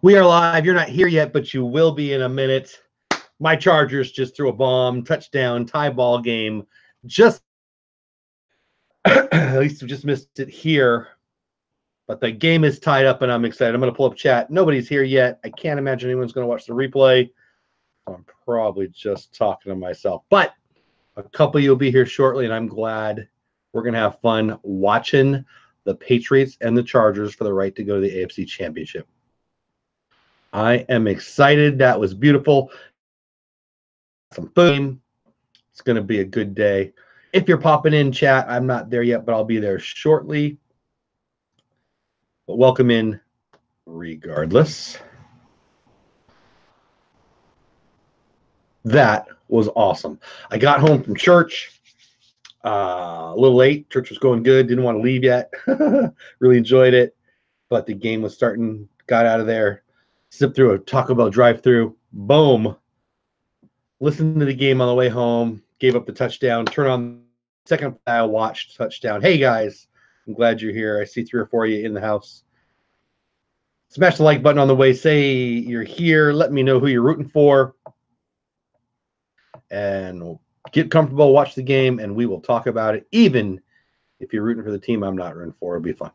We are live. You're not here yet, but you will be in a minute. My Chargers just threw a bomb, touchdown, tie ball game. Just at least we just missed it here. But the game is tied up, and I'm excited. I'm going to pull up chat. Nobody's here yet. I can't imagine anyone's going to watch the replay. I'm probably just talking to myself. But a couple of you will be here shortly, and I'm glad we're going to have fun watching the Patriots and the Chargers for the right to go to the AFC Championship. I am excited. That was beautiful. Some food. It's going to be a good day. If you're popping in chat, I'm not there yet, but I'll be there shortly. But welcome in regardless. That was awesome. I got home from church a little late. Church was going good. Didn't want to leave yet. Really enjoyed it. But the game was starting. Got out of there. Zipped through a Taco Bell drive-thru. Boom. Listened to the game on the way home. Gave up the touchdown. Turn on second play. I watched touchdown. Hey, guys. I'm glad you're here. I see 3 or 4 of you in the house. Smash the like button on the way. Say you're here. Let me know who you're rooting for. And we'll get comfortable, watch the game, and we will talk about it. Even if you're rooting for the team I'm not rooting for, it'll be fun.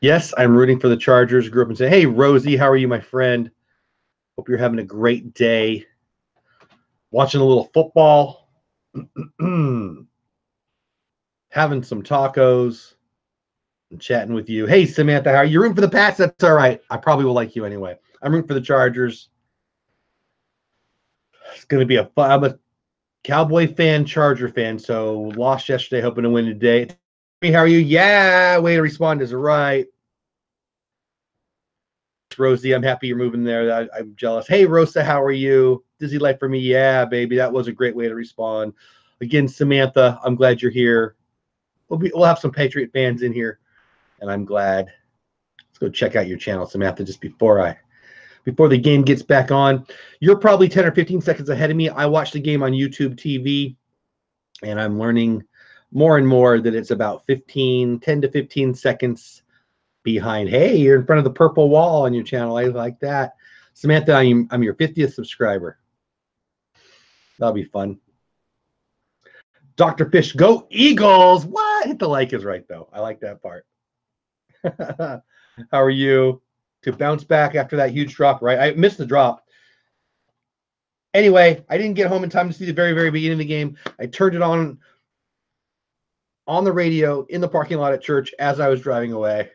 Yes, I'm rooting for the Chargers. Grew up and say, hey, Rosie, how are you, my friend? Hope you're having a great day. Watching a little football. Having some tacos. And chatting with you. Hey, Samantha, how are you? Rooting for the Pats? That's all right. I probably will like you anyway. I'm rooting for the Chargers. It's going to be a fun. I'm a Cowboy fan, Charger fan, so lost yesterday, hoping to win today. Hey, how are you? Yeah, way to respond is right. Rosie, I'm happy you're moving there. I'm jealous. Hey, Rosa, how are you? Dizzy life for me? Yeah, baby. That was a great way to respond. Again, Samantha, I'm glad you're here. We'll have some Patriot fans in here, and I'm glad. Let's go check out your channel, Samantha, just before the game gets back on. You're probably 10 or 15 seconds ahead of me. I watched the game on YouTube TV, and I'm learning more and more that it's about 10 to 15 seconds behind. Hey, you're in front of the purple wall on your channel. I like that. Samantha, I'm your 50th subscriber. That'll be fun. Dr. Fish, go Eagles. What? Hit the like is right, though. I like that part. How are you? To bounce back after that huge drop, right? I missed the drop. Anyway, I didn't get home in time to see the very, very beginning of the game. I turned it on the radio in the parking lot at church as I was driving away.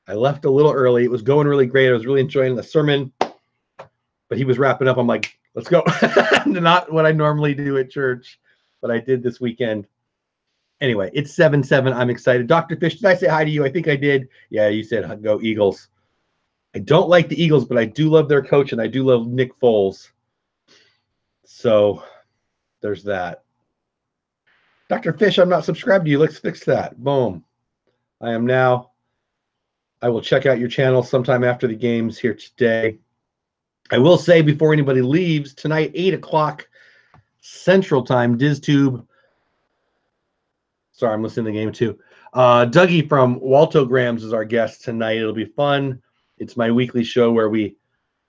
I left a little early. It was going really great. I was really enjoying the sermon, but he was wrapping up. I'm like, let's go. Not what I normally do at church, but I did this weekend. Anyway, it's 7-7. I'm excited. Dr. Fish, did I say hi to you? I think I did. Yeah, you said go Eagles. I don't like the Eagles, but I do love their coach, and I do love Nick Foles. So there's that. Dr. Fish, I'm not subscribed to you. Let's fix that. Boom. I am now. I will check out your channel sometime after the games here today. I will say before anybody leaves, tonight, 8 o'clock Central Time, DizTube. Sorry, I'm listening to the game too. Dougie from Waltograms is our guest tonight. It'll be fun. It's my weekly show where we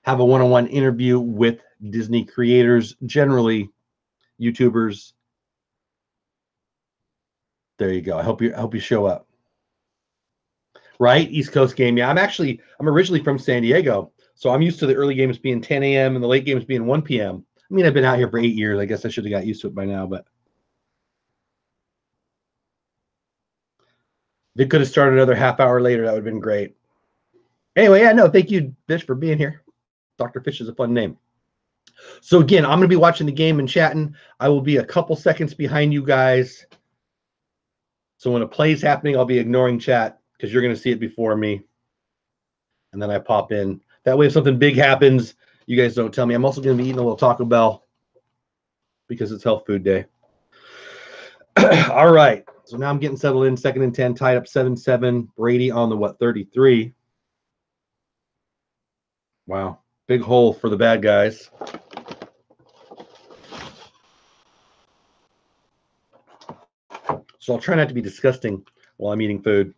have a one-on-one interview with Disney creators, generally YouTubers. There you go. I hope you show up. Right? East Coast game. Yeah, I'm originally from San Diego, so I'm used to the early games being 10 a.m. and the late games being 1 p.m. I mean, I've been out here for 8 years. I guess I should have got used to it by now, but if it could have started another half hour later, that would have been great. Anyway, yeah, no, thank you, Fish, for being here. Dr. Fish is a fun name. So again, I'm going to be watching the game and chatting. I will be a couple seconds behind you guys. So when a play's happening, I'll be ignoring chat because you're going to see it before me. And then I pop in. That way, if something big happens, you guys don't tell me. I'm also going to be eating a little Taco Bell because it's health food day. All right. So now I'm getting settled in. 2nd and 10, tied up 7-7. Brady on the, 33. Wow. Big hole for the bad guys. So I'll try not to be disgusting while I'm eating food.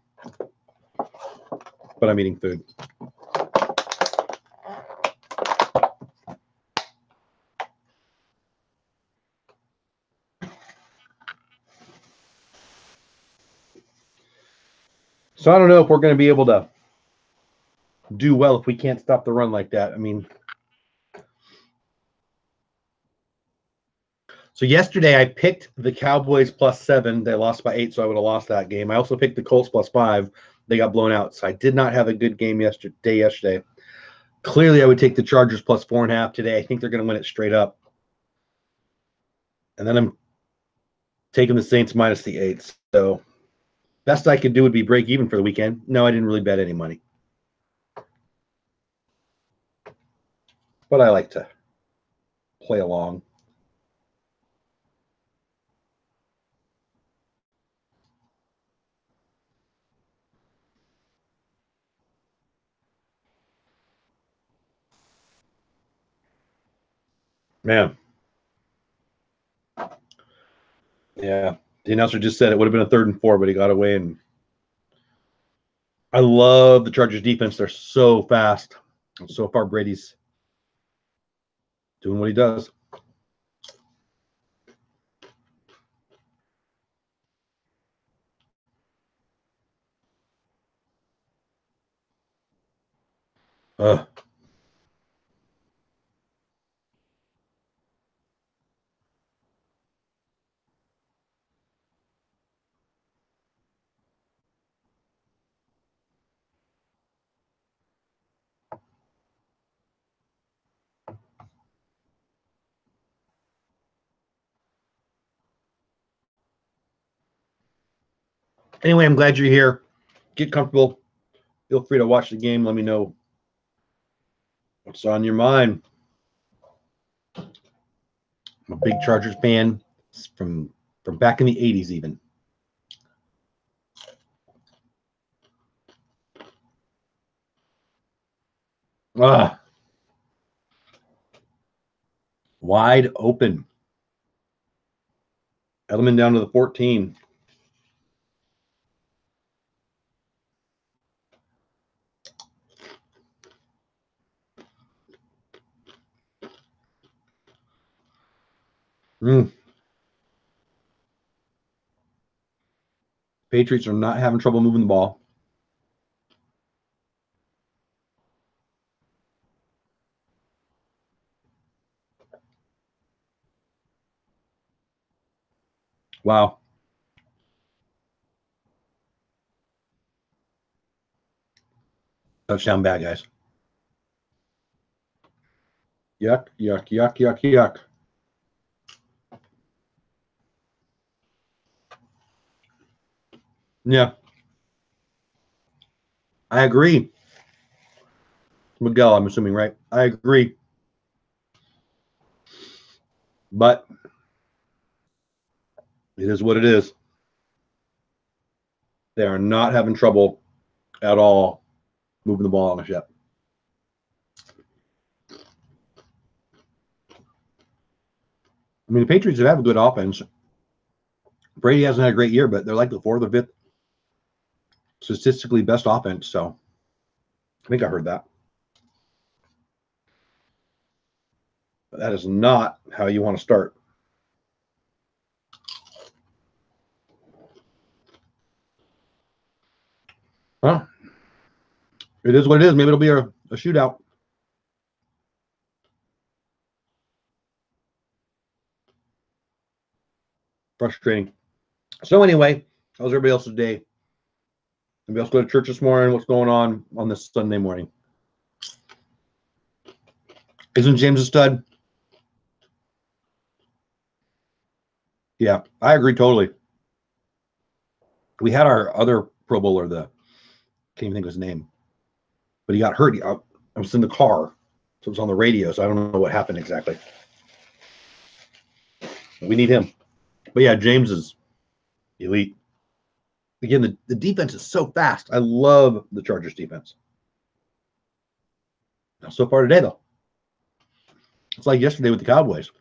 But I'm eating food. So I don't know if we're going to be able to do well if we can't stop the run like that. I mean, so yesterday I picked the Cowboys +7. They lost by 8, so I would have lost that game. I also picked the Colts +5. They got blown out, so I did not have a good game yesterday. Clearly, I would take the Chargers +4.5 today. I think they're going to win it straight up. And then I'm taking the Saints minus the 8. So best I could do would be break even for the weekend. No, I didn't really bet any money. But I like to play along. Man. Yeah. The announcer just said it would have been a 3rd and 4, but he got away. And I love the Chargers defense. They're so fast. So far, Brady's doing what he does. Uh, anyway, I'm glad you're here. Get comfortable. Feel free to watch the game. Let me know what's on your mind. I'm a big Chargers fan from back in the 80s even. Ah, wide open. Edelman down to the 14. Patriots are not having trouble moving the ball. Wow. Touchdown bad guys. Yuck, yuck, yuck, yuck, yuck. Yeah, I agree. Miguel, I'm assuming, right? I agree. But it is what it is. They are not having trouble at all moving the ball on the ship. I mean, the Patriots have a good offense. Brady hasn't had a great year, but they're like the 4th or 5th statistically best offense. So I think I heard that. But that is not how you want to start. Well, it is what it is. Maybe it'll be a shootout. Frustrating. So anyway, how's everybody else's day? Anybody else go to church this morning? What's going on this Sunday morning? Isn't James a stud? Yeah, I agree totally. We had our other Pro Bowler, can't even think of his name, but he got hurt. I was in the car, so it was on the radio, so I don't know what happened exactly. We need him. But yeah, James is elite. Again, the defense is so fast. I love the Chargers defense. Now, so far today, though, it's like yesterday with the Cowboys.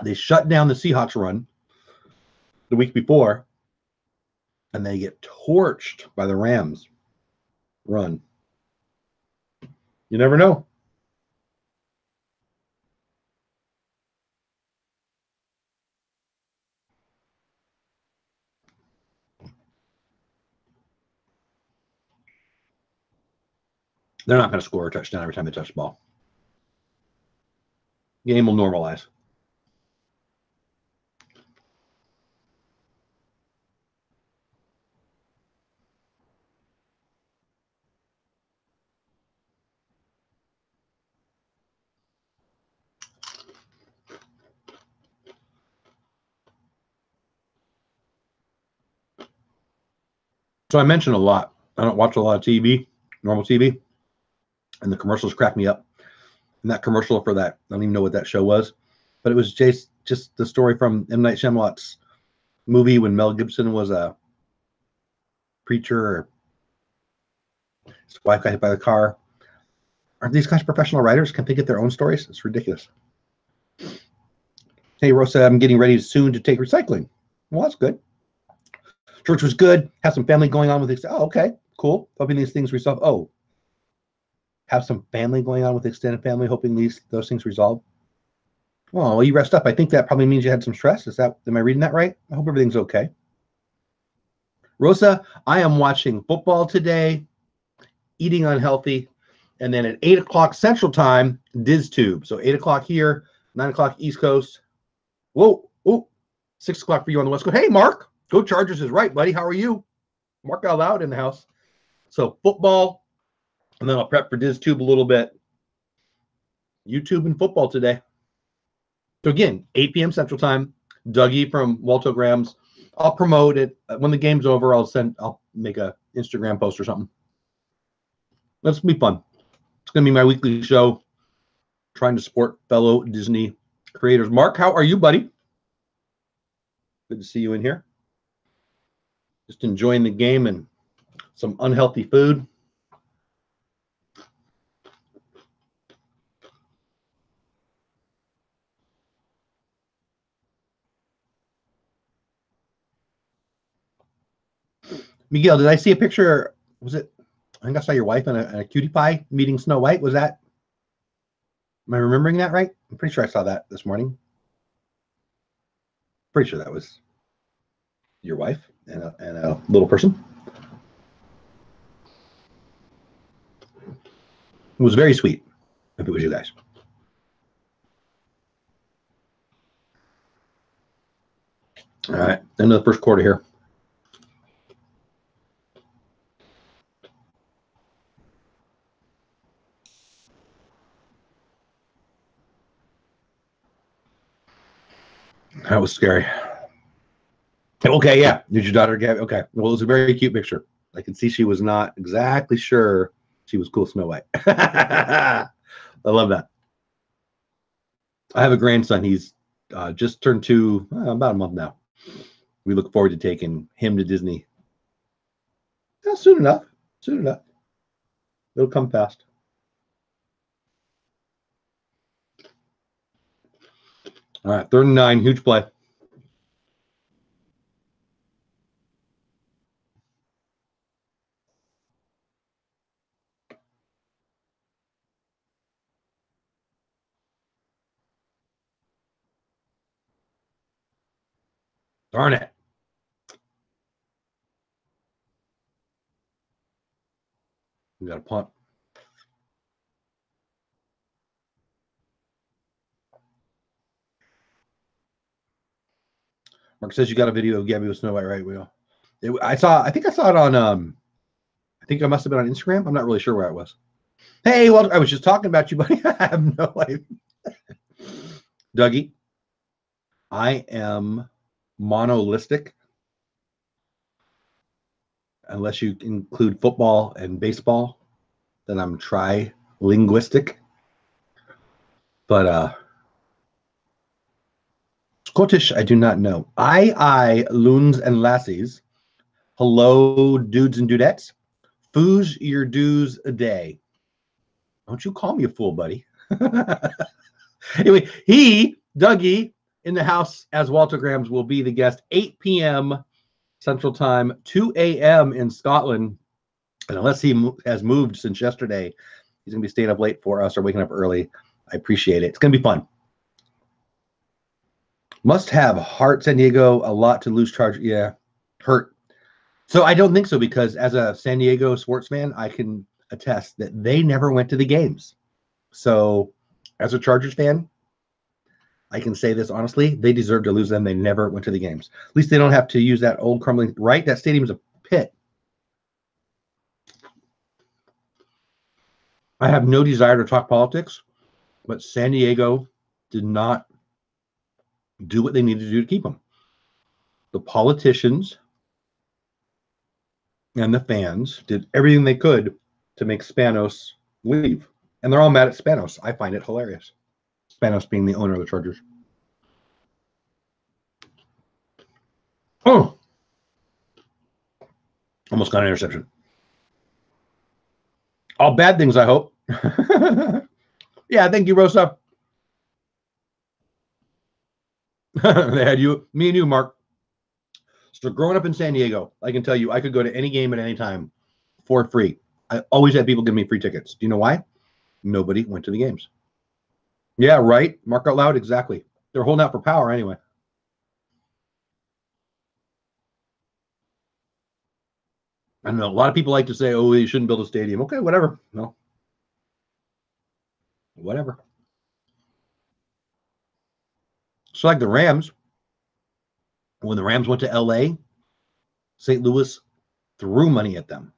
They shut down the Seahawks run the week before, and they get torched by the Rams run. You never know. They're not going to score a touchdown every time they touch the ball. Game will normalize. So I mentioned a lot. I don't watch a lot of TV, normal TV, and the commercials crack me up. And that commercial for that, I don't even know what that show was, but it was just the story from M. Night Shyamalan's movie when Mel Gibson was a preacher, or his wife got hit by the car. Aren't these guys professional writers? Can't they get their own stories? It's ridiculous. Hey, Rosa, I'm getting ready soon to take recycling. Well, that's good. Church was good. Have some family going on with it. Oh, okay, cool. Hoping these things resolve. Oh, have some family going on with extended family, hoping those things resolve. Well, you rest up. I think that probably means you had some stress. Am I reading that right? I hope everything's okay. Rosa, I am watching football today, eating unhealthy, and then at 8 o'clock Central Time, DizTube. So 8 o'clock here, 9 o'clock East Coast. Whoa, 6 o'clock for you on the West Coast. Hey, Mark, Go Chargers is right, buddy. How are you? Mark out loud in the house. So football, and then I'll prep for DizTube a little bit. YouTube and football today. So again, 8 p.m. Central Time. Dougie from Waltograms. I'll promote it when the game's over. I'll make a Instagram post or something. That's gonna be fun. It's gonna be my weekly show, trying to support fellow Disney creators. Mark, how are you, buddy? Good to see you in here. Just enjoying the game and some unhealthy food. Miguel, did I see a picture? Was it? I think I saw your wife and a cutie pie meeting Snow White. Was that? Am I remembering that right? I'm pretty sure I saw that this morning. Pretty sure that was your wife and a little person. It was very sweet if it was you guys. All right, end of the first quarter here. That was scary. Okay, yeah. Did your daughter get? Okay. Well, it was a very cute picture. I could see she was not exactly sure she was cool Snow White. I love that. I have a grandson. He's just turned 2 about a month now. We look forward to taking him to Disney. Yeah, soon enough. Soon enough. It'll come fast. All right, 3rd and 9, huge play. Darn it. We got a punt. Mark says you got a video of Gabby with Snow White, right? I think I saw it on I think I must have been on Instagram. I'm not really sure where it was. Hey, well, I was just talking about you, buddy. I have no idea. Dougie, I am monolistic, unless you include football and baseball. Then I'm trilinguistic. But Scottish, I do not know. I, loons and lassies. Hello, dudes and dudettes. Foos your dues a day. Don't you call me a fool, buddy. Anyway, Dougie, in the house as Waltograms, will be the guest 8 p.m. Central Time, 2 a.m. in Scotland. And unless he has moved since yesterday, he's going to be staying up late for us or waking up early. I appreciate it. It's going to be fun. Must have Heart San Diego a lot to lose charge. Yeah, hurt. So I don't think so, because as a San Diego sports fan, I can attest that they never went to the games. So as a Chargers fan, I can say this honestly, they deserve to lose them. They never went to the games. At least they don't have to use that old crumbling, right? That stadium is a pit. I have no desire to talk politics, but San Diego did not do what they needed to do to keep them. The politicians and the fans did everything they could to make Spanos leave. And they're all mad at Spanos. I find it hilarious. Spanos being the owner of the Chargers. Oh, almost got an interception. All bad things, I hope. Yeah, thank you, Rosa. They had you, me and you, Mark. So growing up in San Diego, I can tell you I could go to any game at any time for free. I always had people give me free tickets. Do you know why? Nobody went to the games. Yeah, right. Mark out loud. Exactly. They're holding out for power anyway. I know a lot of people like to say, "Oh, you shouldn't build a stadium." Okay, whatever. No, whatever. So like the Rams, when the Rams went to LA, St. Louis threw money at them.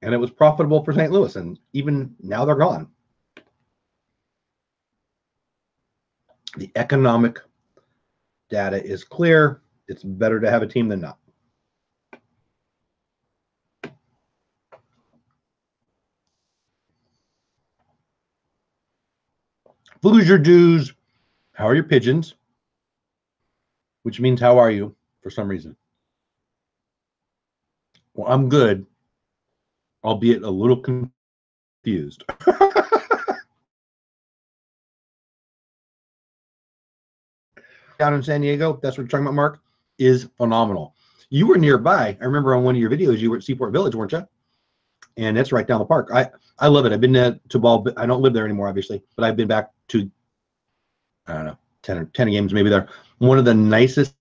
And it was profitable for St. Louis. And even now they're gone. The economic data is clear. It's better to have a team than not. Lose your dues. How are your pigeons? Which means how are you for some reason. Well, I'm good, albeit a little confused. Down in San Diego, that's what you're talking about, Mark, is phenomenal. You were nearby. I remember on one of your videos, you were at Seaport Village, weren't you? And it's right down the park. I love it. I've been to ball. I don't live there anymore, obviously, but I've been back to, I don't know, 10 games maybe there. One of the nicest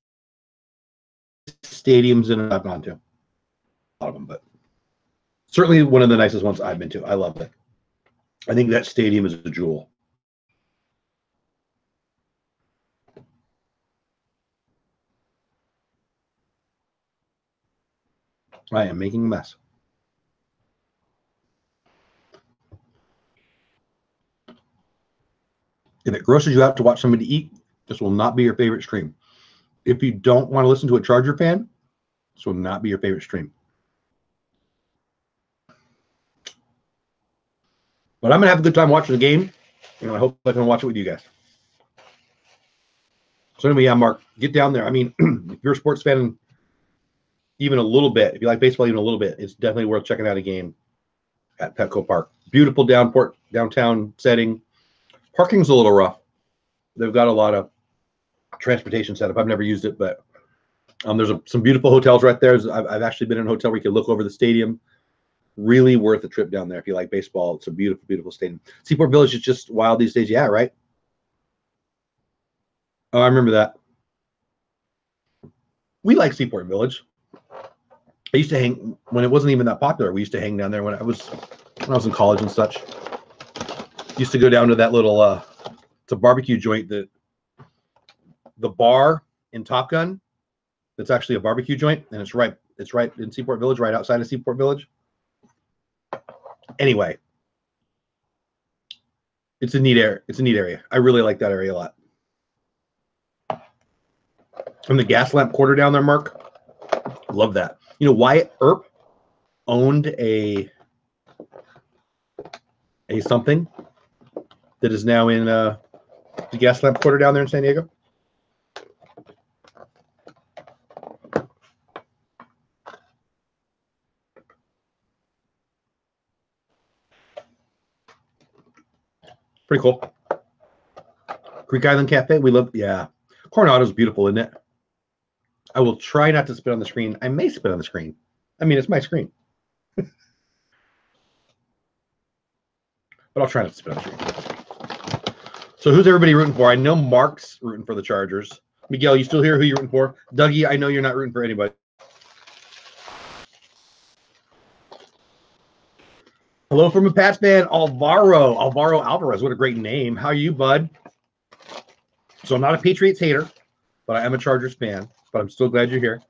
stadiums I've gone to. A lot of them, but certainly one of the nicest ones I've been to. I love it. I think that stadium is a jewel. I am making a mess. If it grosses you out to watch somebody eat, this will not be your favorite stream. If you don't want to listen to a Charger fan, this will not be your favorite stream. But I'm going to have a good time watching the game, and I hope I can watch it with you guys. So anyway, yeah, Mark, get down there. I mean, if you're a sports fan, even a little bit, if you like baseball even a little bit, it's definitely worth checking out a game at Petco Park. Beautiful downtown setting. Parking's a little rough. They've got a lot of transportation setup. I've never used it, but there's some beautiful hotels right there. I've actually been in a hotel where you can look over the stadium. Really worth a trip down there if you like baseball. It's a beautiful, beautiful stadium. Seaport Village is just wild these days. Yeah, right? Oh, I remember that. We like Seaport Village. I used to hang when it wasn't even that popular. We used to hang down there when I was in college and such. Used to go down to that little it's a barbecue joint, that the bar in Top Gun. That's actually a barbecue joint, and it's right in Seaport Village, right outside of Seaport Village. Anyway, it's a neat area. I really like that area a lot. And the gas lamp quarter down there, Mark, love that. You know, Wyatt Earp owned a something that is now in the gas lamp quarter down there in San Diego. Pretty cool. Creek Island Cafe, we love. Yeah, Coronado's beautiful, isn't it? I will try not to spit on the screen. I may spit on the screen. I mean, it's my screen. But I'll try not to spit on the screen. So who's everybody rooting for? I know Mark's rooting for the Chargers. Miguel, you still here? Who you rooting for? Dougie, I know you're not rooting for anybody. Hello from a Pats fan, Alvaro Alvarez. What a great name. How are you, bud? So I'm not a Patriots hater, but I am a Chargers fan. But I'm still glad you're here.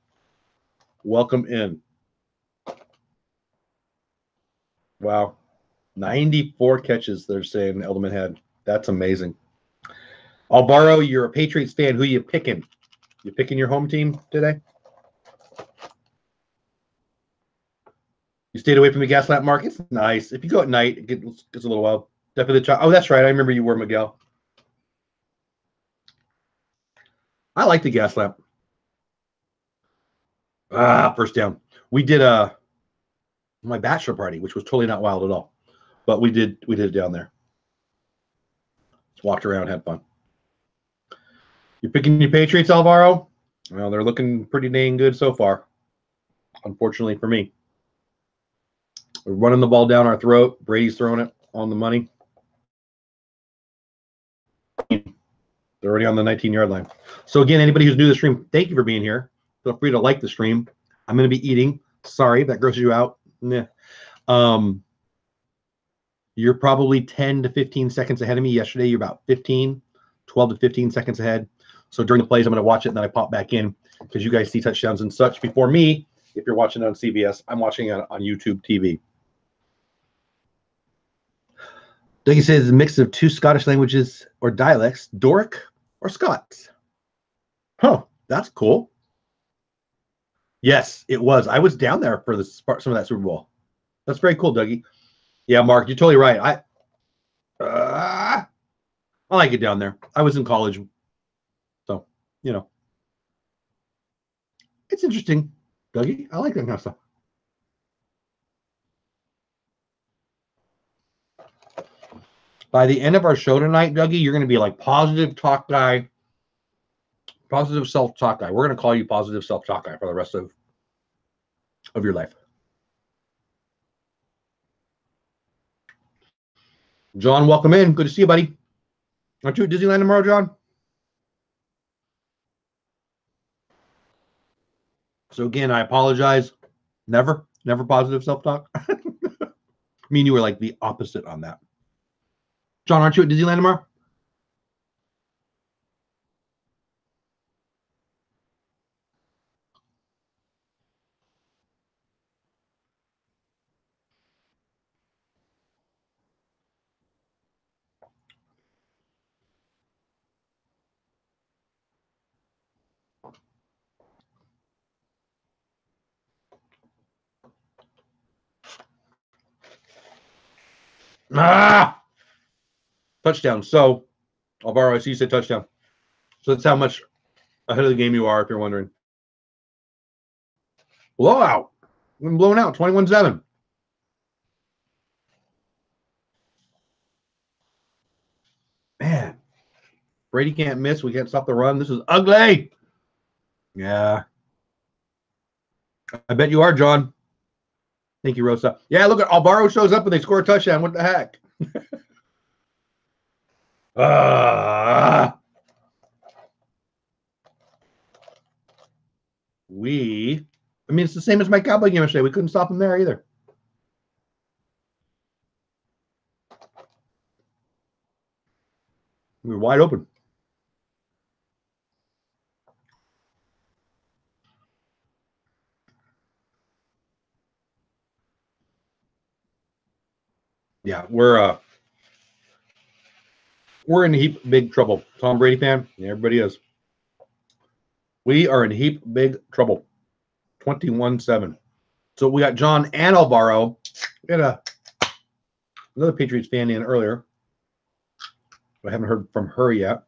Welcome in. Wow. 94 catches they're saying Edelman had. That's amazing. Alvaro, you're a Patriots fan. Who are you picking? You picking your home team today? You stayed away from the gas lamp markets? Nice. If you go at night, it gets a little wild. Definitely the oh, that's right. I remember you were Miguel. I like the gas lamp. First down. We did my bachelor party, which was totally not wild at all. But we did it down there. Just walked around, had fun. You picking your Patriots, Alvaro? Well, they're looking pretty dang good so far. Unfortunately for me. We're running the ball down our throat. Brady's throwing it on the money. They're already on the 19-yard line. So again, anybody who's new to the stream, thank you for being here. Feel free to like the stream. I'm going to be eating. Sorry if that grosses you out. Nah. You're probably 10 to 15 seconds ahead of me. Yesterday, you're about 12 to 15 seconds ahead. So during the plays, I'm going to watch it, and then I pop back in because you guys see touchdowns and such before me. If you're watching it on CBS, I'm watching it on YouTube TV. Dougie says a mix of two Scottish languages or dialects, Doric or Scots. Huh, that's cool. Yes, it was. I was down there for some of that Super Bowl. That's very cool, Dougie. Yeah, Mark, you're totally right. I like it down there. I was in college, so it's interesting, Dougie. I like that kind of stuff. By the end of our show tonight, Dougie, you're going to be like positive talk guy, positive self-talk guy. We're going to call you positive self-talk guy for the rest of your life. John, welcome in. Good to see you, buddy. Aren't you at Disneyland tomorrow, John? So again, I apologize. Never positive self-talk. Me and you were like the opposite on that. John, aren't you at Disneyland tomorrow? Touchdown. So, Alvaro, I see you said touchdown. So that's how much ahead of the game you are, if you're wondering. Blowout. We've been blown out, 21-7. Man, Brady can't miss. We can't stop the run. This is ugly. Yeah. I bet you are, John. Thank you, Rosa. Yeah, look at Alvaro shows up and they score a touchdown. What the heck? I mean, it's the same as my Cowboy game yesterday. We couldn't stop him there either. We were wide open. Yeah, we're in heap big trouble. Tom Brady fan? Yeah, everybody is. We are in heap big trouble. 21-7. So we got John and Alvaro. We had another Patriots fan in earlier. I haven't heard from her yet.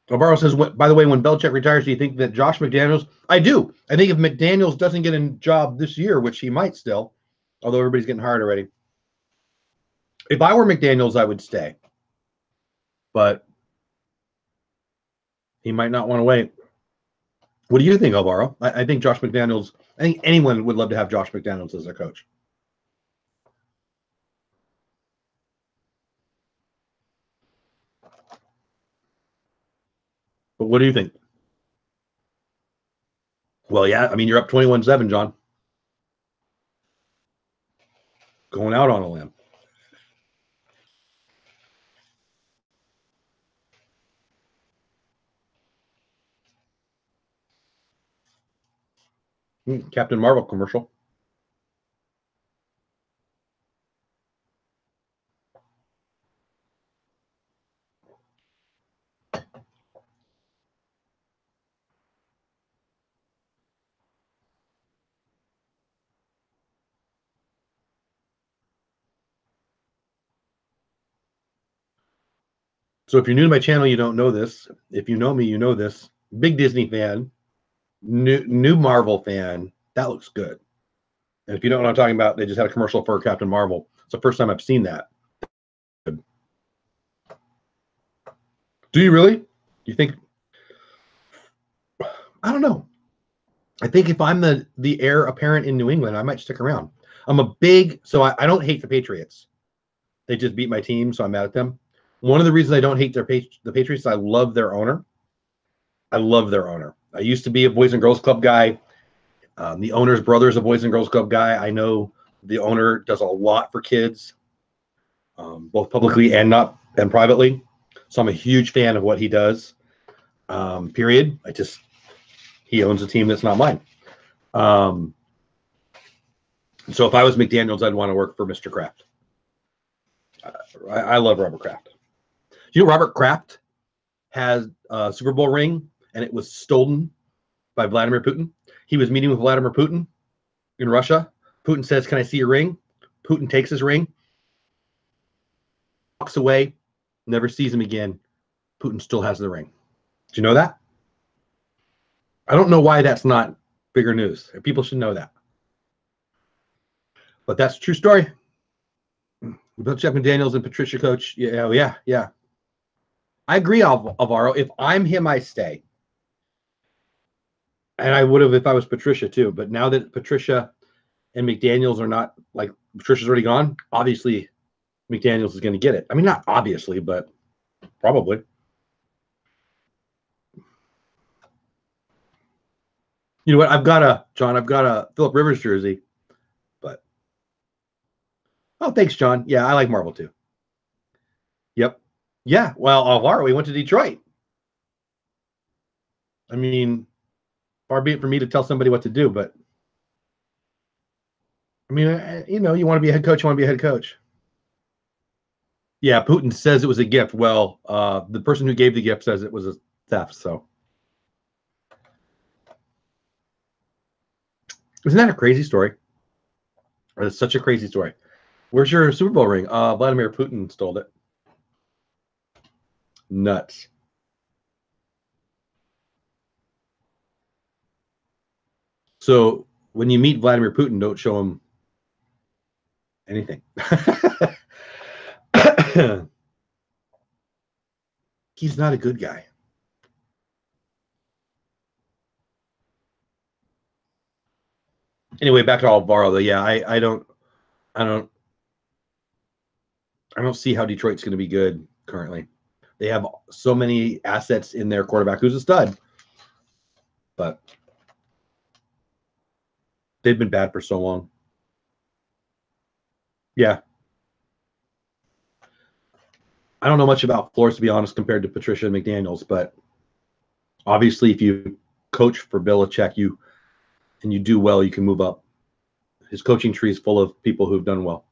Alvaro says, by the way, when Belichick retires, do you think that Josh McDaniels? I do. I think if McDaniels doesn't get a job this year, which he might still, although everybody's getting hired already. If I were McDaniels, I would stay. But he might not want to wait. What do you think, Alvaro? I think Josh McDaniels, I think anyone would love to have Josh McDaniels as their coach. But what do you think? Well, yeah, I mean, you're up 21-7, John. Going out on a limb. Captain Marvel commercial. So if you're new to my channel, you don't know this. If you know me, you know this. Big Disney fan, new Marvel fan. That looks good. And if you don't know what I'm talking about, they just had a commercial for Captain Marvel. It's the first time I've seen that. Do you really? You think? I don't know. I think if I'm the heir apparent in New England, I might stick around. I'm a big, so I don't hate the Patriots. They just beat my team, so I'm mad at them. One of the reasons I don't hate the Patriots is I love their owner. I love their owner. I used to be a Boys and Girls Club guy. The owner's brother is a Boys and Girls Club guy. I know the owner does a lot for kids, both publicly and privately. So I'm a huge fan of what he does. Period. He owns a team that's not mine. So if I was McDaniels, I'd want to work for Mr. Kraft. I love Robert Kraft. You know, Robert Kraft has a Super Bowl ring, and it was stolen by Vladimir Putin. He was meeting with Vladimir Putin in Russia. Putin says, "Can I see your ring?" Putin takes his ring, walks away, never sees him again. Putin still has the ring. Do you know that? I don't know why that's not bigger news. People should know that. But that's a true story. About Jeff McDaniels and Patricia Coach. Yeah. I agree, Alvaro. If I'm him, I stay. And I would have if I was Patricia too. But now that Patricia and McDaniels are not, like, Patricia's already gone, obviously McDaniels is going to get it. I mean, not obviously, but probably. You know what? I've got a Philip Rivers jersey. But oh, thanks, John. Yeah, I like Marvel too. Yep. Yeah. Well, Alvaro, we went to Detroit. I mean, far be it for me to tell somebody what to do, but I mean, you know, you want to be a head coach, you want to be a head coach. Yeah, Putin says it was a gift. Well, the person who gave the gift says it was a theft. So, isn't that a crazy story? Or it's such a crazy story. Where's your Super Bowl ring? Vladimir Putin stole it. Nuts. So when you meet Vladimir Putin, don't show him anything. He's not a good guy. Anyway, back to Alvaro though. Yeah, I don't see how Detroit's going to be good currently. They have so many assets in their quarterback who's a stud, but they've been bad for so long. Yeah. I don't know much about Flores, to be honest, compared to Patricia and McDaniels, but obviously if you coach for Belichick, you do well, you can move up. His coaching tree is full of people who've done well.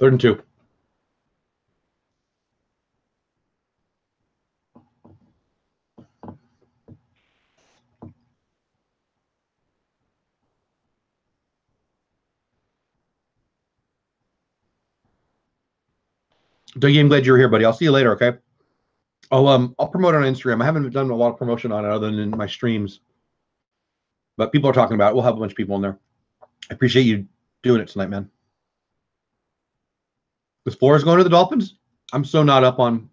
Third and 2. Dougie, I'm glad you're here, buddy. I'll see you later, okay? I'll promote it on Instagram. I haven't done a lot of promotion on it other than my streams, but people are talking about it. We'll have a bunch of people in there. I appreciate you doing it tonight, man. Is Flores going to the Dolphins? I'm so not up on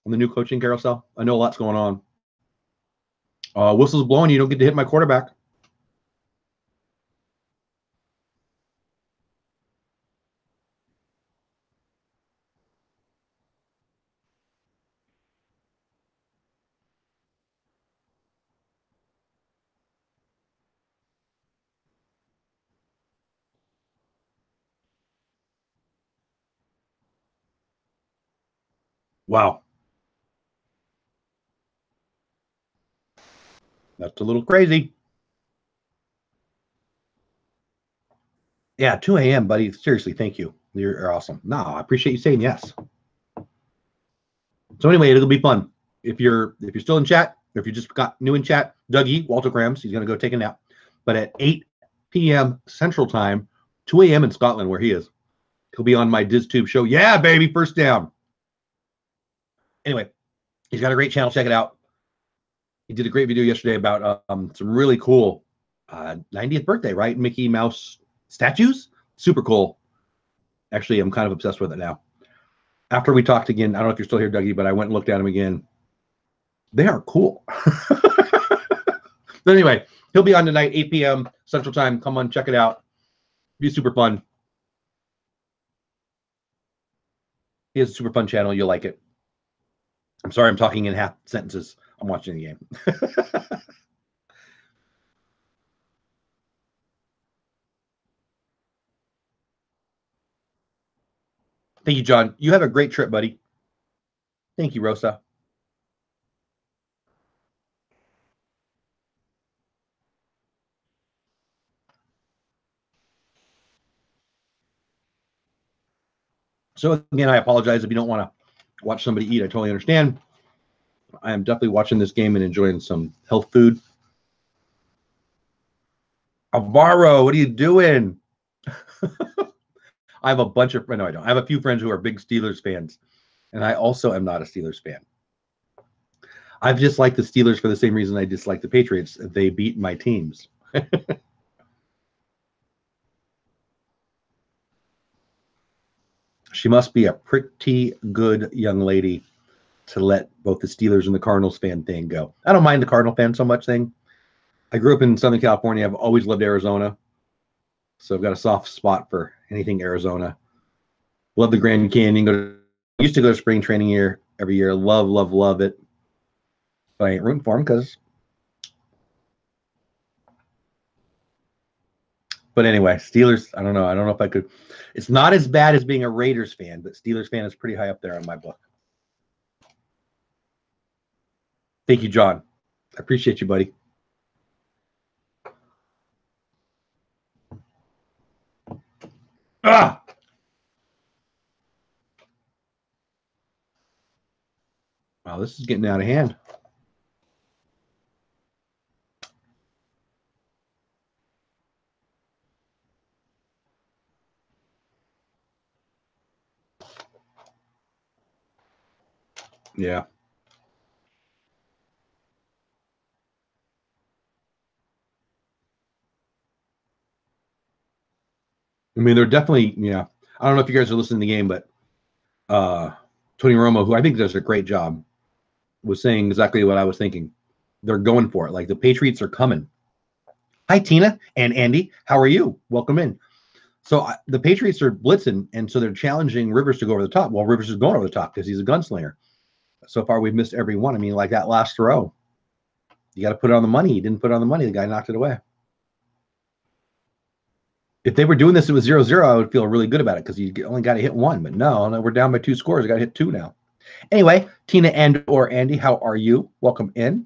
the new coaching carousel. I know a lot's going on. Whistle's blowing. You don't get to hit my quarterback. Wow. That's a little crazy. Yeah, 2 a.m., buddy. Seriously, thank you. You're awesome. No, I appreciate you saying yes. So anyway, it'll be fun. If you're still in chat, or if you just got new in chat, Dougie, Walter Grams, he's gonna go take a nap. But at 8 p.m. Central Time, 2 a.m. in Scotland, where he is, he'll be on my DizTube show. Yeah, baby, first down. Anyway, he's got a great channel. Check it out. He did a great video yesterday about some really cool 90th birthday, right? Mickey Mouse statues. Super cool. Actually, I'm kind of obsessed with it now. After we talked again, I don't know if you're still here, Dougie, but I went and looked at them again. They are cool. But anyway, he'll be on tonight, 8 p.m. Central Time. Come on, check it out. Be super fun. He has a super fun channel. You'll like it. I'm sorry I'm talking in half sentences. I'm watching the game. Thank you, John. You have a great trip, buddy. Thank you, Rosa. So again, I apologize if you don't want to watch somebody eat. I totally understand. I am definitely watching this game and enjoying some health food. Alvaro, what are you doing? I have a bunch of no, I don't. I have a few friends who are big Steelers fans, and I also am not a Steelers fan. I've disliked the Steelers for the same reason I dislike the Patriots. They beat my teams. She must be a pretty good young lady to let both the Steelers and the Cardinals fan thing go. I don't mind the Cardinal fan so much thing. I grew up in Southern California. I've always loved Arizona. So I've got a soft spot for anything Arizona. Love the Grand Canyon. Used to go to spring training every year. Love, love, love it. But I ain't rooting for them because. But anyway, Steelers, I don't know. I don't know if I could. It's not as bad as being a Raiders fan, but Steelers fan is pretty high up there on my book. Thank you, John. I appreciate you, buddy. Ah! Wow, this is getting out of hand. Yeah. I mean, they're definitely, yeah. I don't know if you guys are listening to the game, but Tony Romo, who I think does a great job, was saying exactly what I was thinking. They're going for it. Like the Patriots are coming. Hi, Tina and Andy. How are you? Welcome in. So the Patriots are blitzing, and so they're challenging Rivers to go over the top. Well, Rivers is going over the top because he's a gunslinger. So far, we've missed every one. I mean, like that last throw, you got to put it on the money. He didn't put it on the money. The guy knocked it away. If they were doing this, it was 0-0, I would feel really good about it because you only got to hit one. But no, we're down by 2 scores. I got to hit 2 now. Anyway, Tina and or Andy, how are you? Welcome in.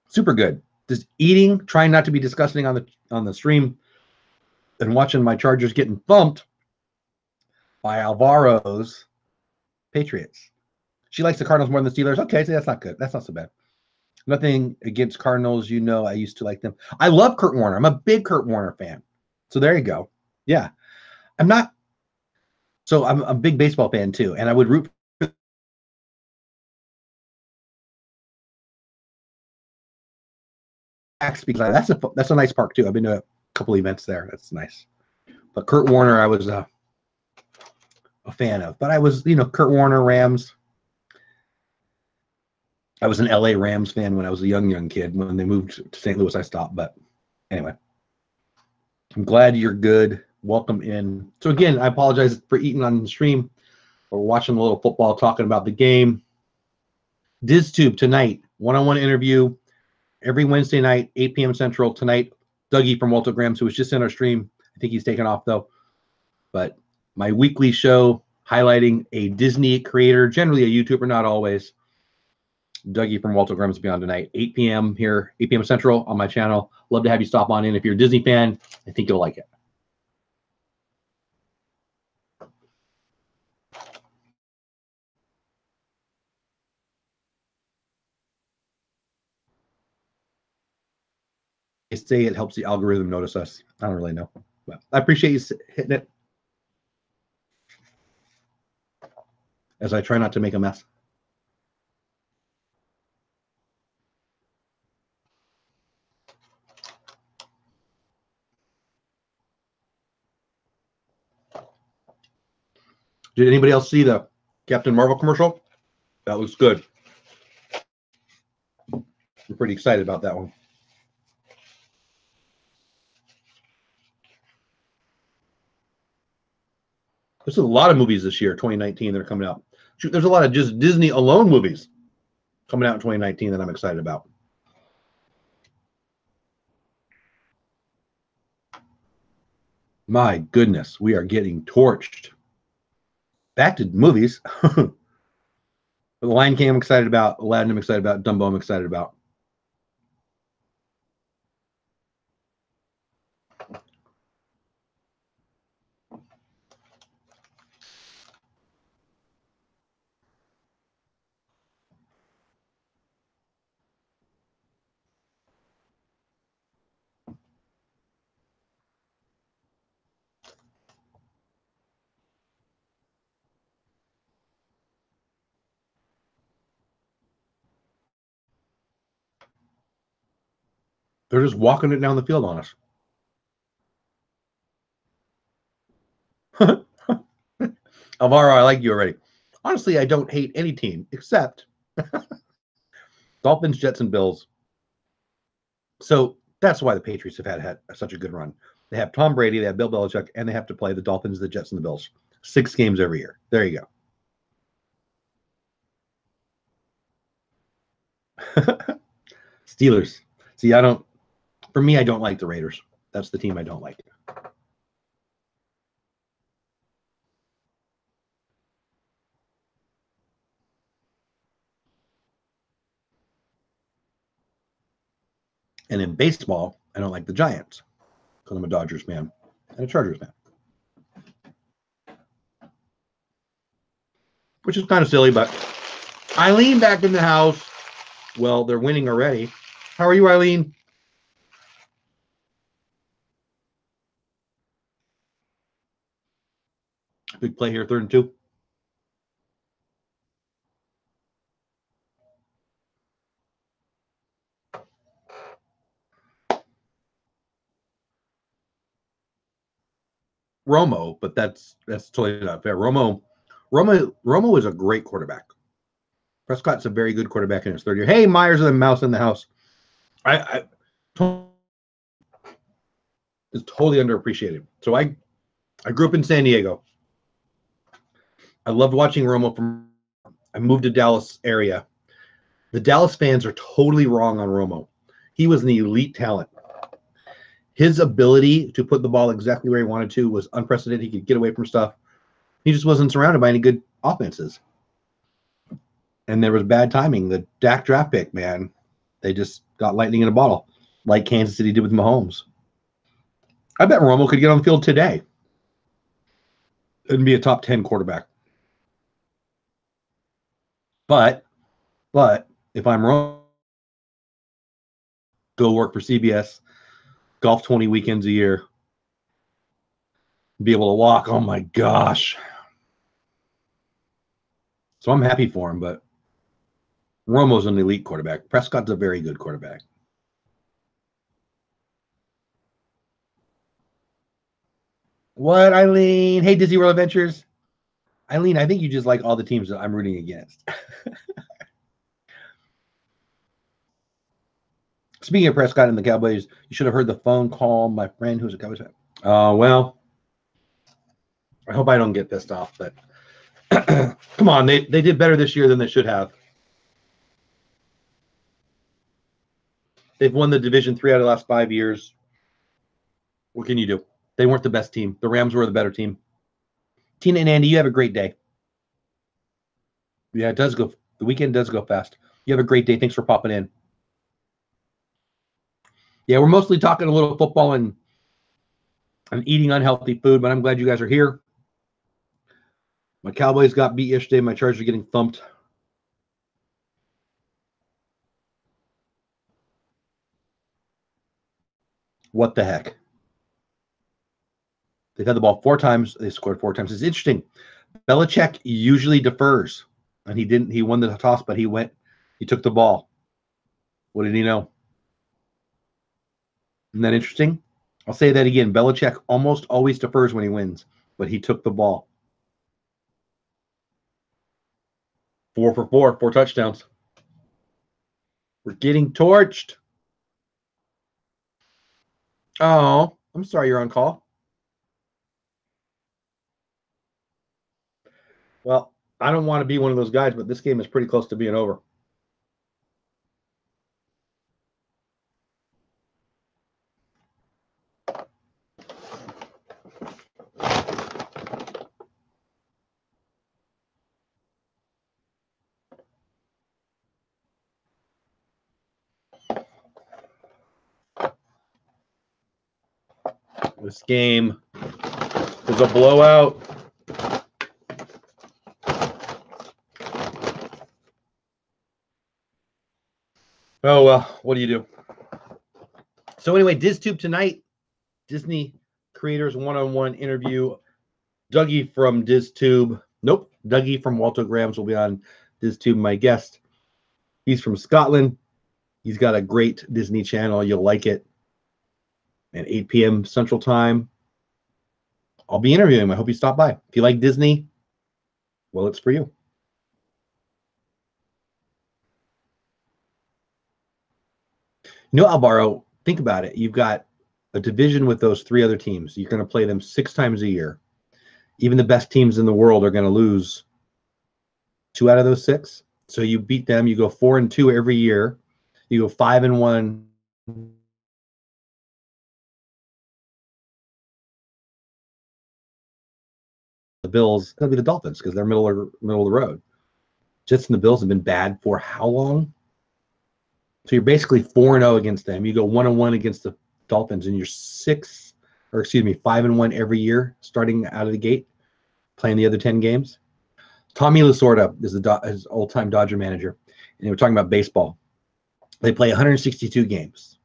Super good. Just eating, trying not to be disgusting on the stream, and watching my Chargers getting thumped by Alvaro's Patriots. She likes the Cardinals more than the Steelers. Okay, so that's not good. That's not so bad. Nothing against Cardinals. You know, I used to like them. I love Kurt Warner. I'm a big Kurt Warner fan. So there you go. Yeah. I'm not. So I'm a big baseball fan too. And I would root for because that's a nice park too. I've been to a couple events there. That's nice. But Kurt Warner, I was a fan of. But I was, Kurt Warner, Rams. I was an LA Rams fan when I was a young kid. When they moved to St. Louis, I stopped. But anyway, I'm glad you're good. Welcome in. So again, I apologize for eating on the stream or watching a little football, talking about the game. DizTube tonight, one-on-one interview every Wednesday night, 8 p.m. Central. Tonight, Dougie from Walter Grams, who was just in our stream. I think he's taken off though. But my weekly show highlighting a Disney creator, generally a YouTuber, not always. Dougie from Walter Grimm's Beyond Tonight, 8 p.m. here, 8 p.m. Central on my channel. Love to have you stop on in. If you're a Disney fan, I think you'll like it. They say it helps the algorithm notice us. I don't really know, but I appreciate you hitting it as I try not to make a mess. Did anybody else see the Captain Marvel commercial? That looks good. I'm pretty excited about that one. There's a lot of movies this year, 2019, that are coming out. There's a lot of just Disney alone movies coming out in 2019 that I'm excited about. My goodness, we are getting torched. Back to movies. The Lion King I'm excited about. Aladdin I'm excited about. Dumbo I'm excited about. They're just walking it down the field on us. Alvaro, I like you already. Honestly, I don't hate any team except Dolphins, Jets, and Bills. So that's why the Patriots have had such a good run. They have Tom Brady, they have Bill Belichick, and they have to play the Dolphins, the Jets, and the Bills. 6 games every year. There you go. Steelers. See, for me, I don't like the Raiders. That's the team I don't like. And in baseball, I don't like the Giants because I'm a Dodgers fan and a Chargers fan. Which is kind of silly, but Eileen back in the house. Well, they're winning already. How are you, Eileen? Big play here, 3rd and 2. Romo, but that's totally not fair. Romo is a great quarterback. Prescott's a very good quarterback in his 3rd year. Hey, Myers and the mouse in the house. I is totally underappreciated. So I grew up in San Diego. I loved watching Romo I moved to Dallas area. The Dallas fans are totally wrong on Romo. He was an elite talent. His ability to put the ball exactly where he wanted to was unprecedented. He could get away from stuff. He just wasn't surrounded by any good offenses. And there was bad timing. The Dak draft pick, man, they just got lightning in a bottle, like Kansas City did with Mahomes. I bet Romo could get on the field today and be a top 10 quarterback. But if I'm wrong, go work for CBS, golf 20 weekends a year, be able to walk. Oh my gosh. So I'm happy for him, but Romo's an elite quarterback. Prescott's a very good quarterback. What, Eileen? Hey, Disney World Adventures. Eileen, I think you just like all the teams that I'm rooting against. Speaking of Prescott and the Cowboys, you should have heard the phone call. My friend who's a Cowboys fan. Well, I hope I don't get pissed off, but come on, they did better this year than they should have. They've won the division 3 out of the last 5 years. What can you do? They weren't the best team. The Rams were the better team. Tina and Andy, you have a great day. Yeah, it does go. The weekend does go fast. You have a great day. Thanks for popping in. Yeah, we're mostly talking a little football and eating unhealthy food, but I'm glad you guys are here. My Cowboys got beat yesterday. My Chargers are getting thumped. What the heck? They've had the ball 4 times. They scored 4 times. It's interesting. Belichick usually defers, and he didn't. He won the toss, but he took the ball. What did he know? Isn't that interesting? I'll say that again. Belichick almost always defers when he wins, but he took the ball. 4 for 4, 4 touchdowns. We're getting torched. Oh, I'm sorry you're on call. Well, I don't want to be one of those guys, but this game is pretty close to being over. This game is a blowout. Oh, well, what do you do? So anyway, DizTube tonight, Disney Creators One-on-One interview. Dougie from DizTube. Nope, Dougie from Walter Grams will be on DizTube, my guest. He's from Scotland. He's got a great Disney channel. You'll like it. At 8 p.m. Central Time. I'll be interviewing him. I hope you stop by. If you like Disney, well, it's for you. You know, Alvaro, think about it. You've got a division with those 3 other teams. You're going to play them 6 times a year. Even the best teams in the world are going to lose 2 out of those 6. So you beat them. You go 4-2 every year. You go 5-1. The Bills, going to be the Dolphins because they're middle of the road. Jets and the Bills have been bad for how long? So you're basically 4-0 against them. You go 1-1 against the Dolphins, and you're 5-1 every year, starting out of the gate, playing the other 10 games. Tommy Lasorda is his old-time Dodger manager, and they were talking about baseball. They play 162 games.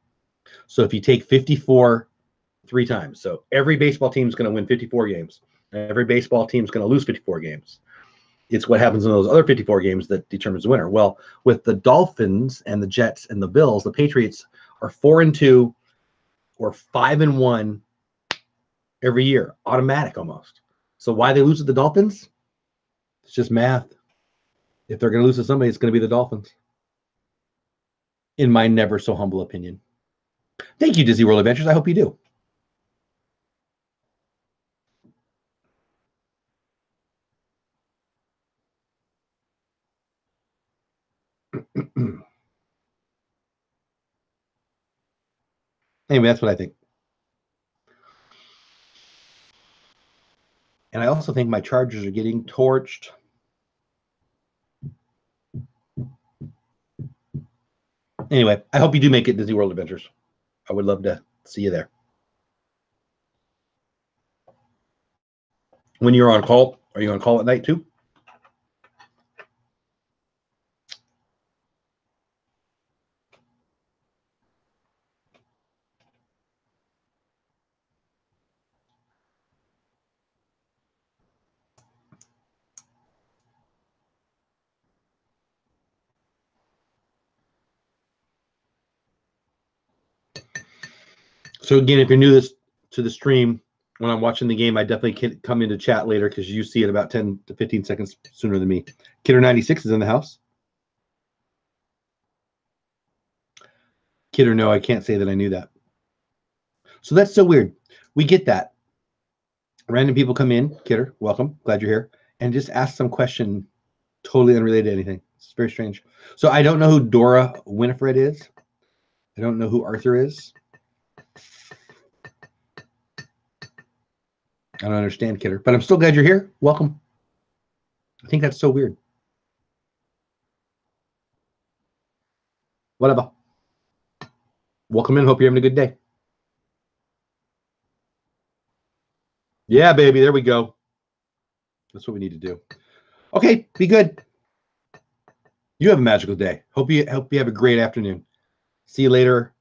So if you take 54 3 times, so every baseball team is going to win 54 games. Every baseball team is going to lose 54 games. It's what happens in those other 54 games that determines the winner. Well, with the Dolphins and the Jets and the Bills, the Patriots are 4-2 or 5-1 every year, automatic almost. So why they lose to the Dolphins? It's just math. If they're going to lose to somebody, it's going to be the Dolphins. In my never so humble opinion. Thank you, Disney World Adventures. I hope you do. Anyway, that's what I think. And I also think my Chargers are getting torched. Anyway, I hope you do make it Disney World Adventures. I would love to see you there. When you're on call, are you on call at night too? So again, if you're new to the stream, when I'm watching the game, I definitely can come into chat later because you see it about 10 to 15 seconds sooner than me. Kidder96 is in the house. Kidder, no, I can't say that I knew that. So that's so weird. We get that. Random people come in. Kidder, welcome. Glad you're here. And just ask some question totally unrelated to anything. It's very strange. So I don't know who Dora Winifred is. I don't know who Arthur is. I don't understand, Kidder, but I'm still glad you're here. Welcome. I think that's so weird. Whatever. Welcome in. Hope you're having a good day. Yeah, baby. There we go. That's what we need to do. Okay, be good. You have a magical day. Hope you have a great afternoon. See you later.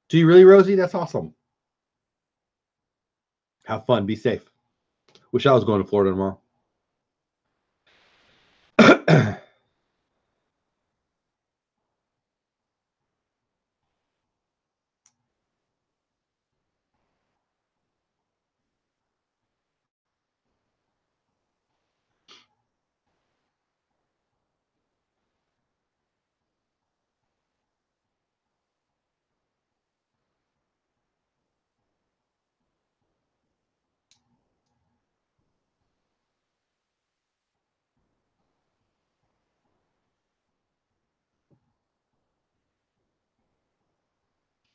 Do you really, Rosie? That's awesome. Have fun. Be safe. Wish I was going to Florida tomorrow.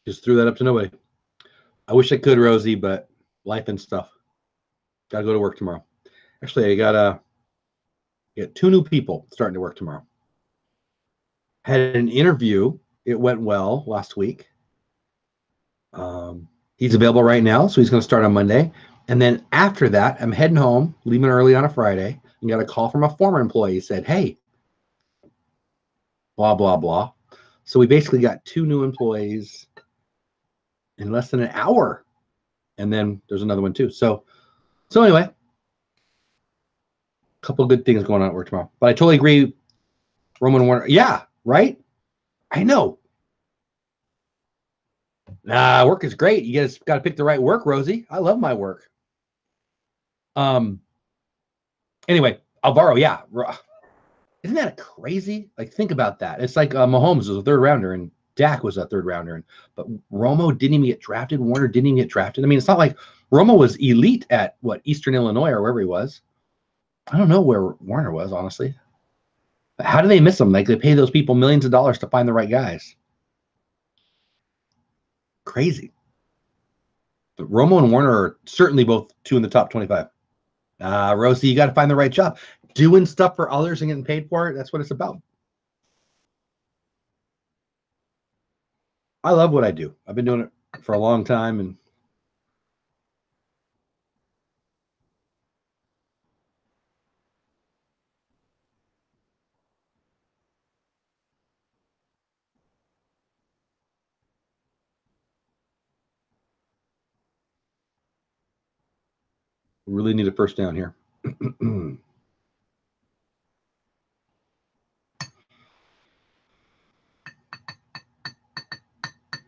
Just threw that up to nobody. I wish I could, Rosie, but life and stuff. Gotta go to work tomorrow. Actually, I got 2 new people starting to work tomorrow. Had an interview. It went well last week. He's available right now, so he's going to start on Monday. And then after that, I'm heading home, leaving early on a Friday, and got a call from a former employee. He said, "Hey, blah, blah, blah." So we basically got 2 new employees in less than an hour. And then there's another one too. So anyway, a couple of good things going on at work tomorrow. But I totally agree, Roman Warner. Yeah, right? I know. Work is great. You guys got to pick the right work, Rosie. I love my work. Anyway, Alvaro, yeah. Isn't that crazy? Like, think about that. It's like Mahomes was a third rounder and Dak was a third rounder, but Romo didn't even get drafted. Warner didn't even get drafted. I mean, it's not like Romo was elite at Eastern Illinois or wherever he was. I don't know where Warner was, honestly. But how do they miss him? Like, they pay those people millions of dollars to find the right guys. Crazy. But Romo and Warner are certainly both 2 in the top 25. Rosie, you got to find the right job. Doing stuff for others and getting paid for it, that's what it's about. I love what I do. I've been doing it for a long time, and really need a first down here.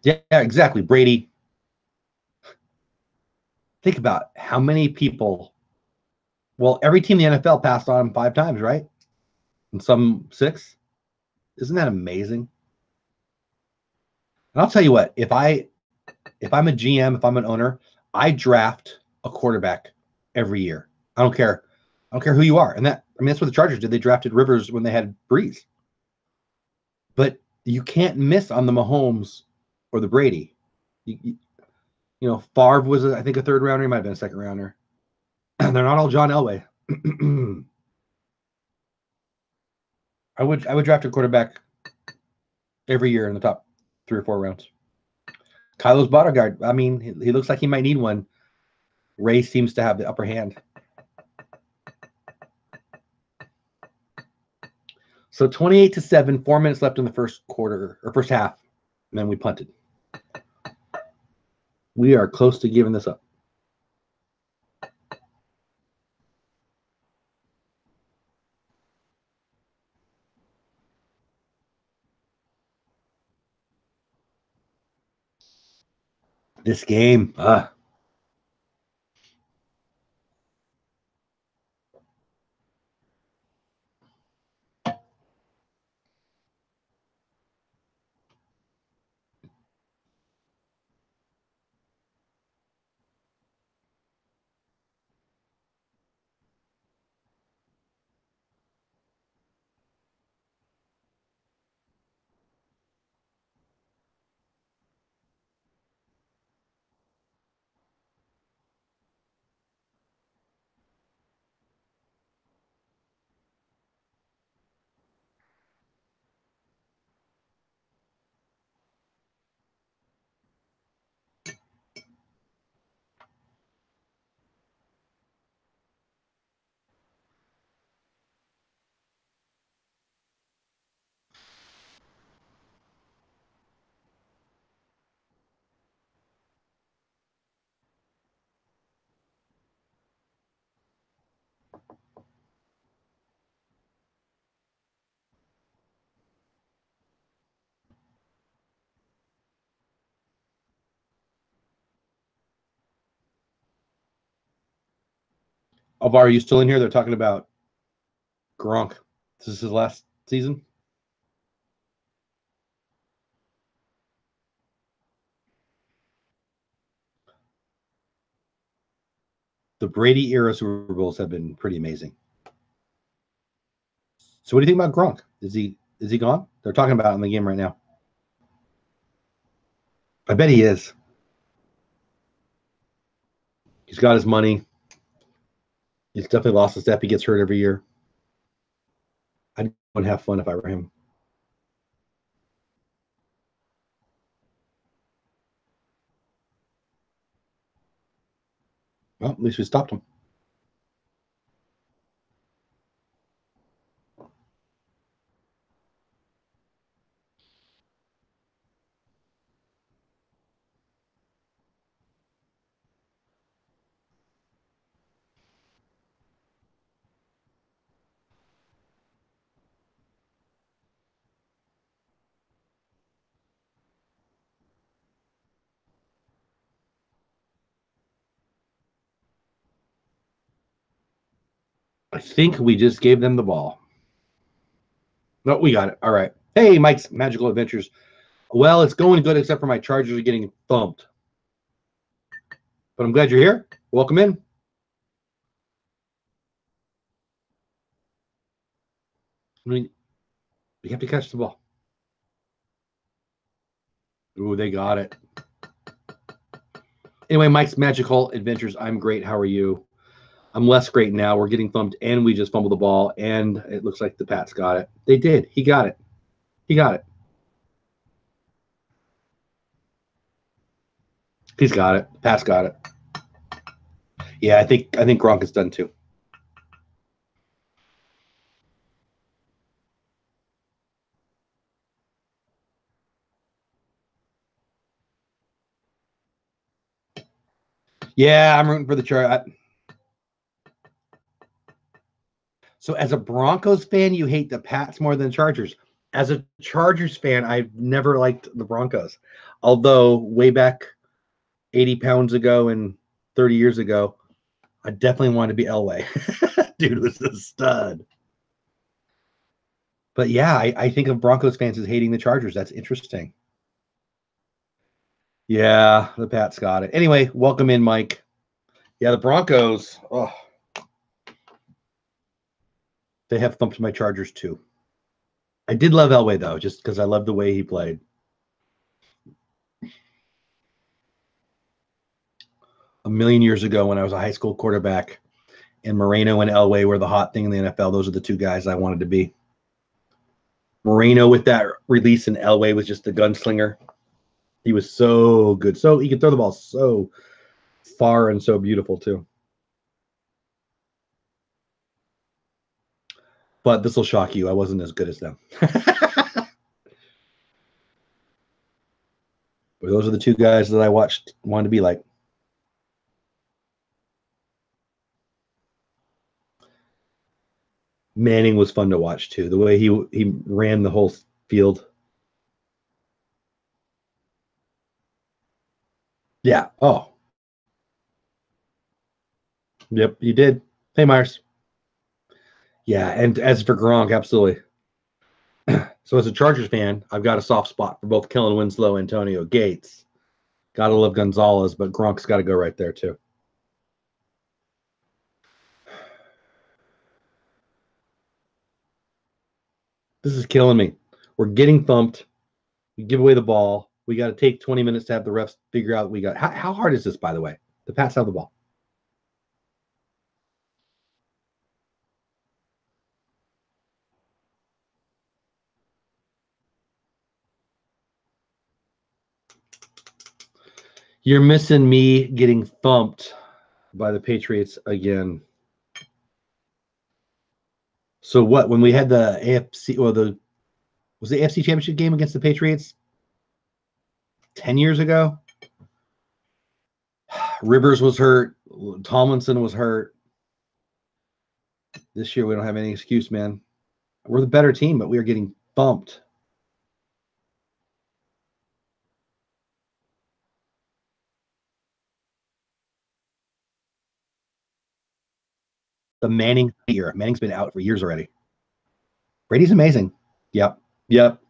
Yeah, exactly. Brady. Think about how many people. Well, every team in the NFL passed on him 5 times, right? And some 6. Isn't that amazing? And I'll tell you what, if I'm a GM, if I'm an owner, I draft a quarterback every year. I don't care. I don't care who you are. And that's what the Chargers did. They drafted Rivers when they had Breeze. But you can't miss on the Mahomes or the Brady. Favre was, I think, a third rounder. He might have been a second rounder. They're not all John Elway. I would draft a quarterback every year in the top 3 or 4 rounds. Kylo's bodyguard. I mean, he looks like he might need one. Ray seems to have the upper hand. So 28-7, 4 minutes left in the first quarter or first half, and then we punted. We are close to giving this up. This game, Alvar, are you still in here? They're talking about Gronk. This is his last season. The Brady era Super Bowls have been pretty amazing. So what do you think about Gronk? Is he gone? They're talking about it in the game right now. I bet he is. He's got his money. He's definitely lost his step. He gets hurt every year. I wouldn't have fun if I were him. Well, at least we stopped him. I think we just gave them the ball. No, we got it. All right. Hey, Mike's Magical Adventures. Well, it's going good except for my Chargers are getting thumped. But I'm glad you're here. Welcome in. I mean, you have to catch the ball. Ooh, they got it. Anyway, Mike's Magical Adventures. I'm great. How are you? I'm less great now. We're getting thumped, and we just fumbled the ball, and it looks like the Pats got it. They did. He got it. He got it. He's got it. Pats got it. Yeah, I think Gronk is done too. Yeah, I'm rooting for the Chargers. So as a Broncos fan, you hate the Pats more than Chargers. As a Chargers fan, I've never liked the Broncos. Although way back 80 pounds ago and 30 years ago, I definitely wanted to be Elway. Dude was a stud. But yeah, I think of Broncos fans as hating the Chargers. That's interesting. Yeah, the Pats got it. Anyway, welcome in, Mike. Yeah, the Broncos, oh, they have thumped my Chargers too. I did love Elway, though, just because I loved the way he played. A million years ago when I was a high school quarterback, and Moreno and Elway were the hot thing in the NFL. Those are the two guys I wanted to be. Moreno with that release, and Elway was just the gunslinger. He was so good. So he could throw the ball so far and so beautiful, too. But this will shock you. I wasn't as good as them. But those are the two guys that I wanted to be like. Manning was fun to watch, too. The way he ran the whole field. Yeah. Oh. Yep, you did. Hey, Myers. Yeah, and as for Gronk, absolutely. So as a Chargers fan, I've got a soft spot for both Kellen Winslow and Antonio Gates. Gotta love Gonzalez, but Gronk's got to go right there too. This is killing me. We're getting thumped. We give away the ball. We got to take 20 minutes to have the refs figure out we got. How hard is this, by the way? The Pats have the ball. You're missing me getting thumped by the Patriots again. So what? When we had the AFC, or was the AFC Championship game against the Patriots 10 years ago? Rivers was hurt. Tomlinson was hurt. This year we don't have any excuse, man. We're the better team, but we are getting bumped. the Manning era. Manning's been out for years already. Brady's amazing. Yep. Yep.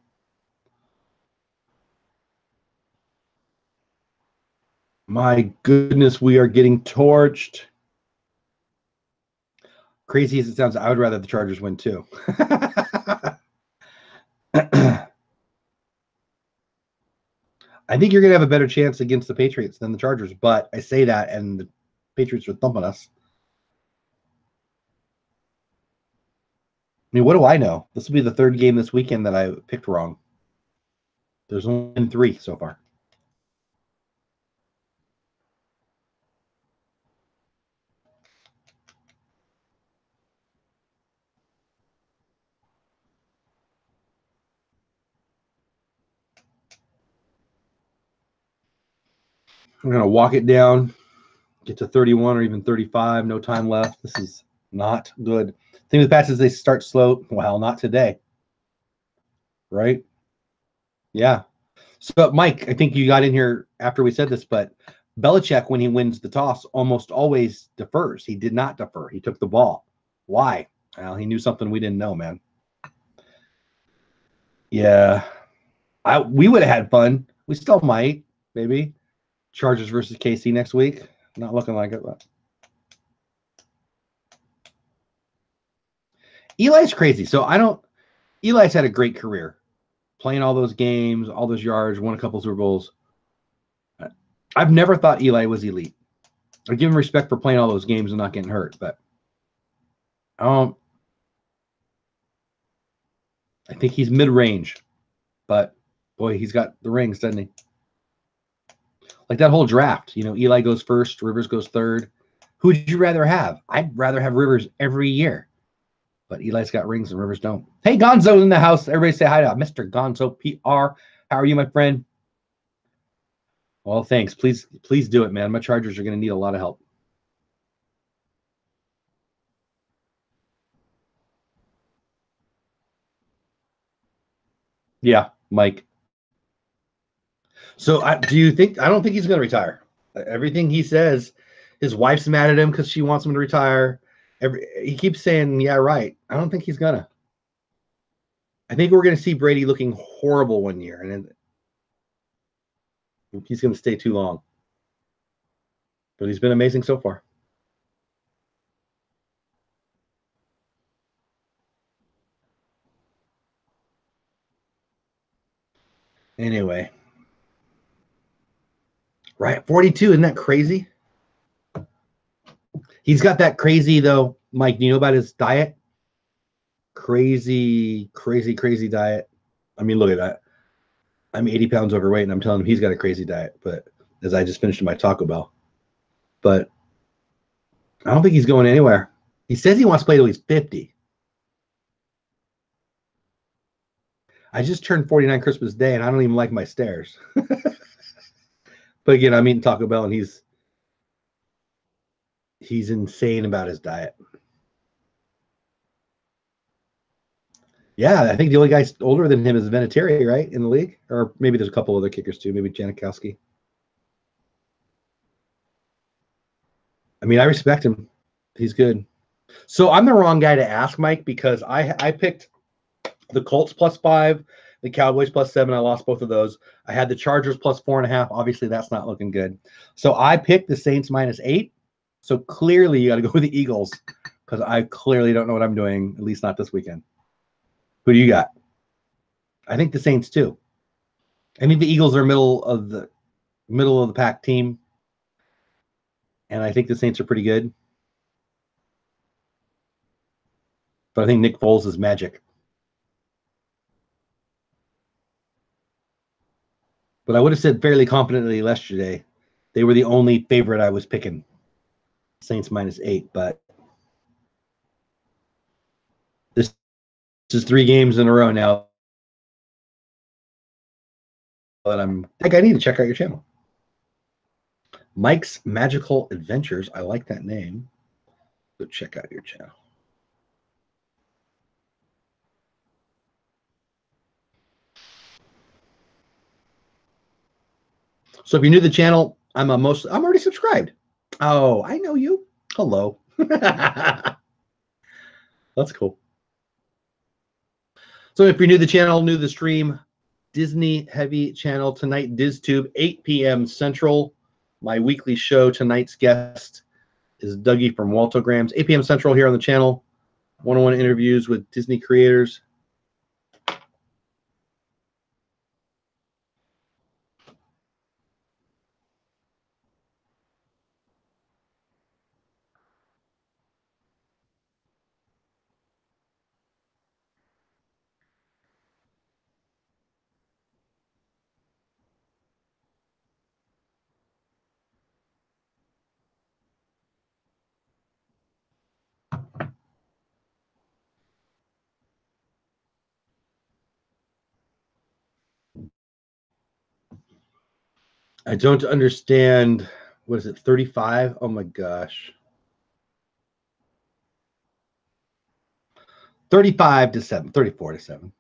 My goodness, we are getting torched. Crazy as it sounds, I would rather the Chargers win too. I think you're going to have a better chance against the Patriots than the Chargers, but I say that, and the Patriots are thumping us. I mean, what do I know? This will be the third game this weekend that I picked wrong. There's only been 3 so far. We're going to walk it down, get to 31 or even 35, no time left. This is not good. Thing with the Pats is they start slow. Well, not today. Right? Yeah. So, Mike, I think you got in here after we said this, but Belichick, when he wins the toss, almost always defers. He did not defer. He took the ball. Why? Well, he knew something we didn't know, man. Yeah. We would have had fun. We still might, maybe. Chargers versus KC next week. Not looking like it, but Eli's crazy. So Eli's had a great career. Playing all those games, all those yards, won a couple Super Bowls. I've never thought Eli was elite. I give him respect for playing all those games and not getting hurt, but I think he's mid-range. But boy, he's got the rings, doesn't he? Like that whole draft, Eli goes first, Rivers goes third. Who would you rather have? I'd rather have Rivers every year. But Eli's got rings and Rivers don't. Hey, Gonzo's in the house. Everybody say hi to Mr. Gonzo PR. How are you, my friend? Well, thanks. Please do it, man. My Chargers are going to need a lot of help. Yeah, Mike. So do you think? I don't think he's going to retire. Everything he says, his wife's mad at him because she wants him to retire. He keeps saying, yeah, right. I don't think he's going to. I think we're going to see Brady looking horrible one year, and he's going to stay too long. But he's been amazing so far. Anyway. Right, 42. Isn't that crazy? He's got that crazy, though. Mike, do you know about his diet? Crazy diet. I mean, look at that. I'm 80 pounds overweight, and I'm telling him he's got a crazy diet. But as I just finished my Taco Bell. But I don't think he's going anywhere. He says he wants to play till he's 50. I just turned 49 Christmas Day, and I don't even like my stairs. But again, I'm eating Taco Bell, and he's insane about his diet. Yeah, I think the only guy older than him is Vinatieri, right, in the league? Or maybe there's a couple other kickers, too. Maybe Janikowski. I mean, I respect him. He's good. So I'm the wrong guy to ask, Mike, because I picked the Colts +5, the Cowboys +7. I lost both of those. I had the Chargers +4.5. Obviously, that's not looking good. So I picked the Saints -8. So clearly, you got to go with the Eagles because I clearly don't know what I'm doing, at least not this weekend. Who do you got? I think the Saints too. I think the Eagles are middle of the pack team, and I think the Saints are pretty good. But I think Nick Foles is magic. But I would have said fairly confidently yesterday they were the only favorite I was picking. Saints -8, but this is 3 games in a row now that I need to check out your channel. Mike's Magical Adventures. I like that name. Go check out your channel. So if you're new to the channel, I'm already subscribed. Oh, I know you. Hello. That's cool. So if you're new to the channel, new to the stream, Disney Heavy channel tonight, DizTube, 8 p.m. Central. My weekly show. Tonight's guest is Dougie from Waltograms. 8 p.m. Central here on the channel. One-on-one interviews with Disney creators. I don't understand. What is it, 35? Oh my gosh. 35 to 7, 34 to 7.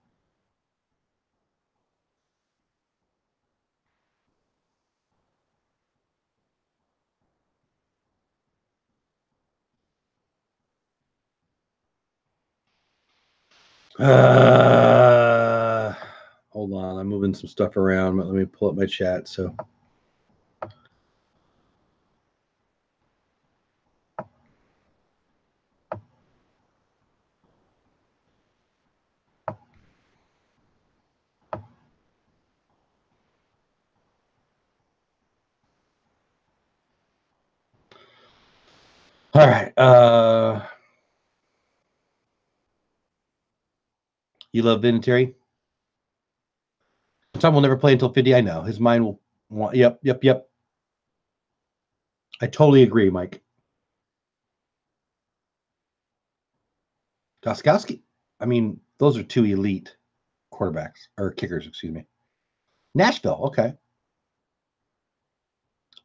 Hold on. I'm moving some stuff around. Let me pull up my chat. So. All right. You love Vinatieri? Tom will never play until 50. I know. His mind will want. Yep. I totally agree, Mike. Gostkowski. I mean, those are two elite quarterbacks or kickers, excuse me. Nashville. Okay.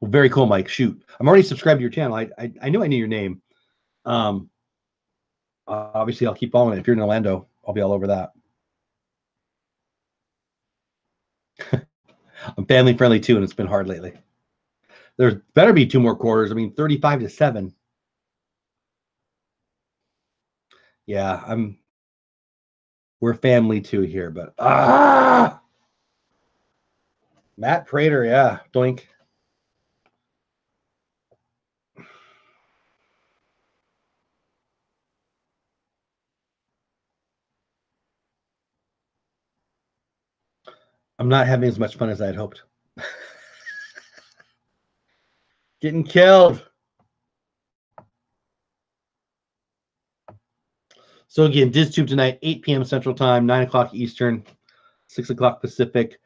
Well, very cool, Mike. Shoot. I'm already subscribed to your channel. I knew I knew your name. Obviously, I'll keep following it. If you're in Orlando, I'll be all over that. I'm family friendly too, and it's been hard lately. There better be 2 more quarters. I mean, 35 to 7. Yeah, we're family too here, but Matt Prater, yeah, doink. I'm not having as much fun as I had hoped. Getting killed. So again, DizTube tonight, 8 p.m. Central Time, 9 o'clock Eastern, 6 o'clock Pacific.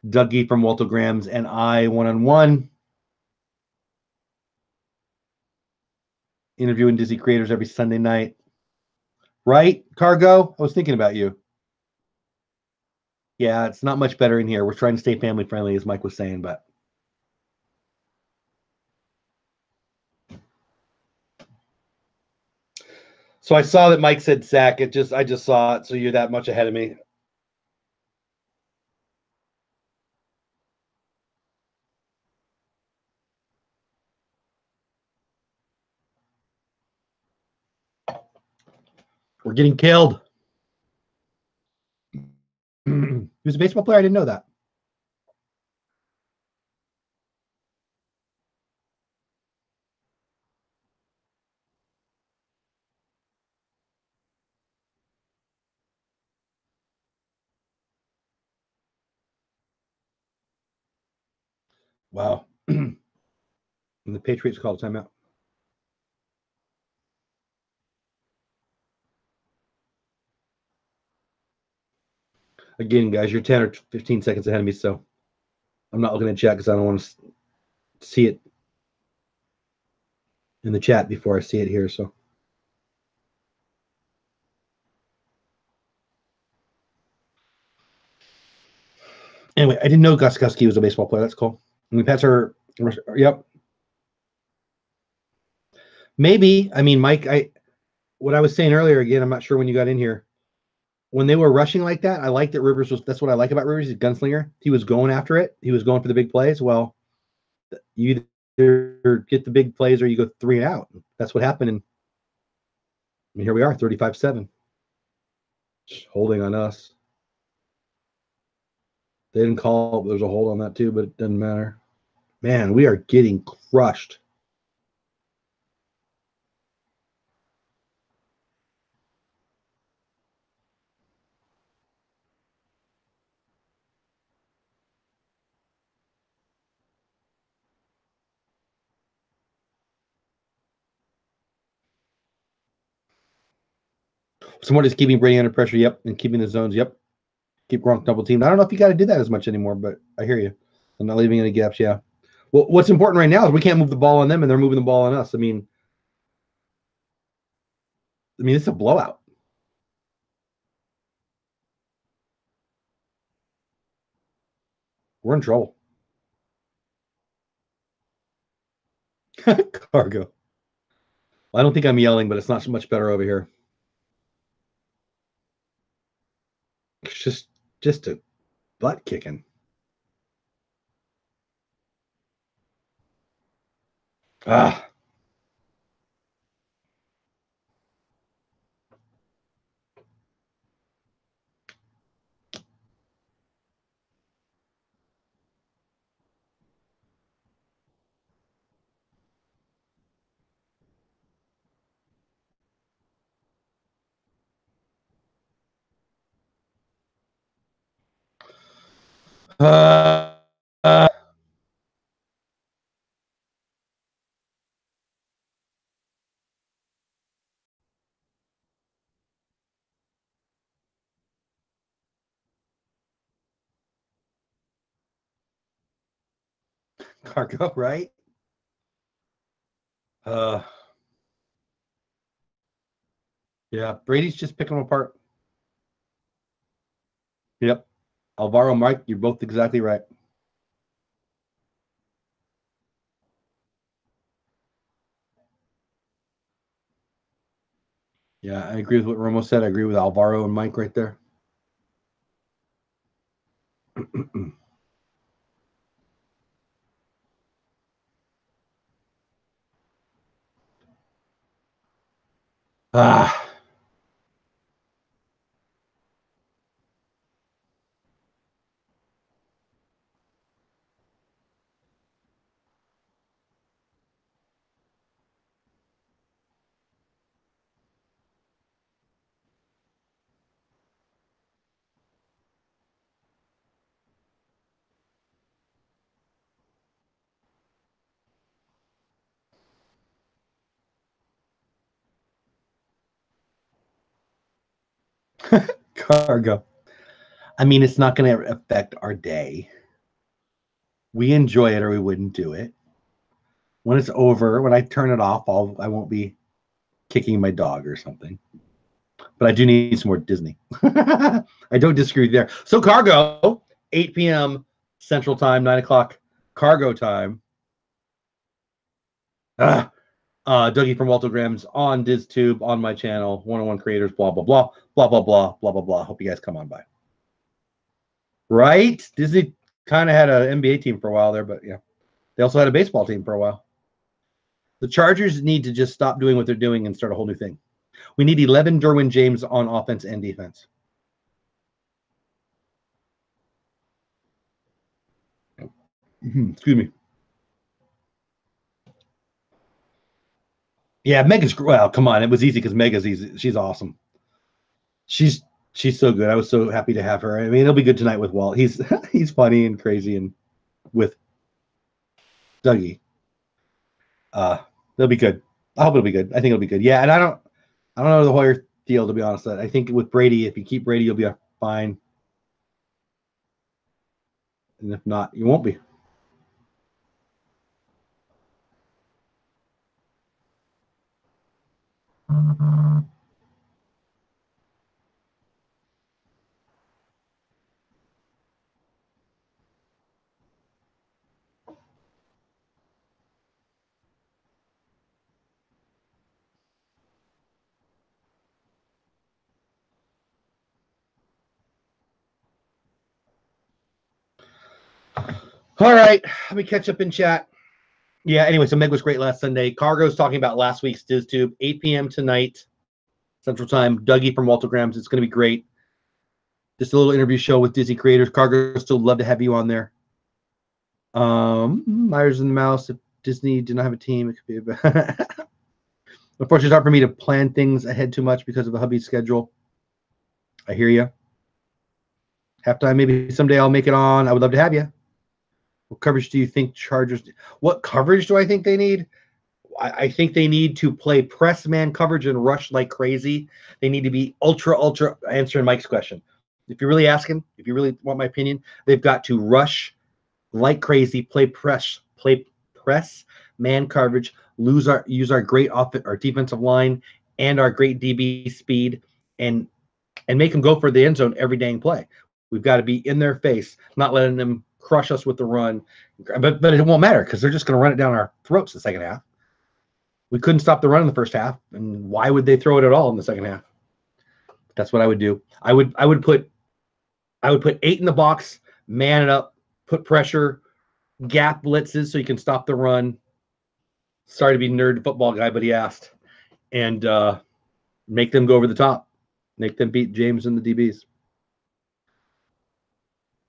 Dougie from Waltograms and I one-on-one. Interviewing Disney creators every Sunday night. Right, Cargo? I was thinking about you. Yeah, it's not much better in here. We're trying to stay family friendly, as Mike was saying, but so I saw that Mike said sack. I just saw it, so you're that much ahead of me. We're getting killed. He was a baseball player. I didn't know that. Wow. And the Patriots called timeout. Again, guys, you're 10 or 15 seconds ahead of me, so I'm not looking at chat because I don't want to see it in the chat before I see it here. So anyway, I didn't know Gostkowski was a baseball player. That's cool. I mean, Pats are, yep. Maybe. I mean, Mike, what I was saying earlier, again, I'm not sure when you got in here. When they were rushing like that, I like that Rivers was, that's what I like about Rivers. He's a gunslinger. He was going after it. He was going for the big plays. Well, you either get the big plays or you go 3 and out. That's what happened. And And here we are, 35-7. Holding on us. They didn't call. There's a hold on that too, but it doesn't matter. Man, we are getting crushed. Someone is keeping Brady under pressure. Yep, and keeping the zones. Yep, keep Gronk double teamed. I don't know if you got to do that as much anymore, but I hear you. I'm not leaving any gaps. Yeah. Well, what's important right now is we can't move the ball on them, and they're moving the ball on us. I mean, it's a blowout. We're in trouble. Cargo. Well, I don't think I'm yelling, but it's not so much better over here. It's just a butt kicking. Ah. Uh, uh, Cargo, right? Yeah, Brady's just picking them apart. Yep. Alvaro, Mike, you're both exactly right. Yeah, I agree with what Romo said. I agree with Alvaro and Mike right there. Ah. Cargo. I mean, it's not going to affect our day. We enjoy it or we wouldn't do it. When it's over, when I turn it off, I won't be kicking my dog or something. But I do need some more Disney. I don't disagree there. So Cargo, 8 p.m. Central Time, 9 o'clock Cargo time. Dougie from Waltograms on DizTube, on my channel, 101 Creators, blah, blah, blah, blah, blah, blah, blah, blah, blah. Hope you guys come on by. Right? Disney kind of had an NBA team for a while there, but yeah. They also had a baseball team for a while. The Chargers need to just stop doing what they're doing and start a whole new thing. We need 11 Derwin James on offense and defense. Excuse me. Yeah, Megan's, well, come on. It was easy because Mega's easy. She's awesome. She's so good. I was so happy to have her. I mean, it'll be good tonight with Walt. He's funny and crazy, and with Dougie. They'll be good. I hope it'll be good. I think it'll be good. Yeah, and I don't know the Hoyer deal, to be honest. I think with Brady, if you keep Brady, you'll be fine. And if not, you won't be. All right, let me catch up in chat. Yeah, anyway, so Meg was great last Sunday. Cargo's talking about last week's DizTube, 8 p.m. tonight. Central Time. Dougie from Waltograms. It's going to be great. Just a little interview show with Disney creators. Cargo still love to have you on there. Myers and the Mouse. If Disney did not have a team, it could be unfortunately, it's hard for me to plan things ahead too much because of the hubby's schedule. I hear you. Halftime, maybe someday I'll make it on. I would love to have you. What coverage do you think Chargers? What coverage do I think they need? I think they need to play press man coverage and rush like crazy. They need to be ultra answering Mike's question. If you're really asking, if you really want my opinion, they've got to rush like crazy, play press man coverage, use our great our defensive line and our great DB speed, and make them go for the end zone every dang play. We've got to be in their face, not letting them crush us with the run. But it won't matter because they're just going to run it down our throats the second half. We couldn't stop the run in the first half, and why would they throw it at all in the second half? That's what I would do. I would put 8 in the box, man it up, put pressure, gap blitzes so you can stop the run. Sorry to be nerd football guy, but he asked. And make them go over the top. Make them beat James and the DBs.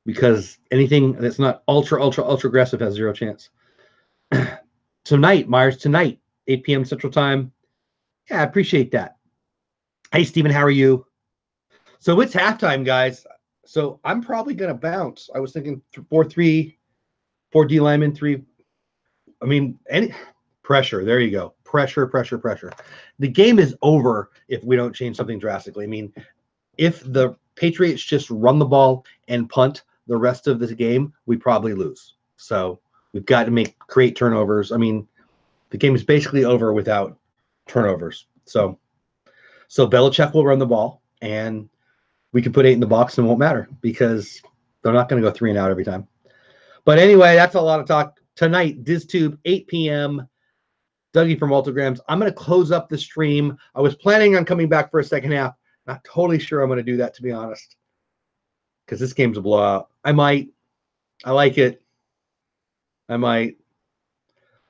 Because anything that's not ultra aggressive has zero chance. Tonight, Myers, 8 p.m. Central Time. Yeah, I appreciate that. Hey, Steven, how are you? So it's halftime, guys. So I'm probably going to bounce. I was thinking 4-3, 4 D linemen, 3. I mean, any pressure. There you go. Pressure. The game is over if we don't change something drastically. I mean, if the Patriots just run the ball and punt the rest of this game, we probably lose. So we've got to create turnovers. I mean, the game is basically over without turnovers. So Belichick will run the ball, and we can put 8 in the box and it won't matter because they're not going to go 3 and out every time. But anyway, that's a lot of talk. Tonight, DizTube, 8 p.m., Dougie from Waltograms. I'm going to close up the stream. I was planning on coming back for a second half. Not totally sure I'm going to do that, to be honest, because this game's a blowout. I might. I like it. I might.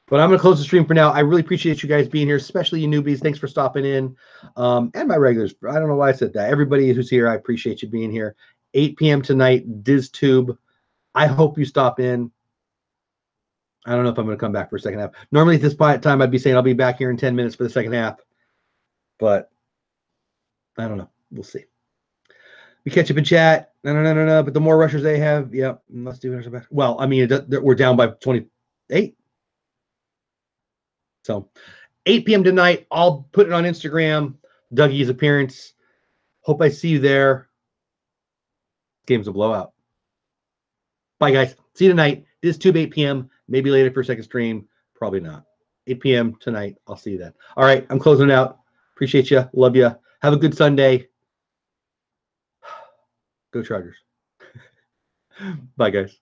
But I'm going to close the stream for now. I really appreciate you guys being here, especially you newbies. Thanks for stopping in. And my regulars. I don't know why I said that. Everybody who's here, I appreciate you being here. 8 p.m. tonight, DizTube. I hope you stop in. I don't know if I'm going to come back for a second half. Normally at this time, I'd be saying I'll be back here in 10 minutes for the second half. But I don't know. We'll see. We catch up in chat. No. But the more rushers they have, yep, must do it. Well, I mean, we're down by 28. So 8 p.m. tonight. I'll put it on Instagram. Dougie's appearance. Hope I see you there. Game's a blowout. Bye, guys. See you tonight. DizTube, 8 p.m. Maybe later for a second stream. Probably not. 8 p.m. tonight. I'll see you then. All right. I'm closing it out. Appreciate you. Love you. Have a good Sunday. Go Chargers. Bye, guys.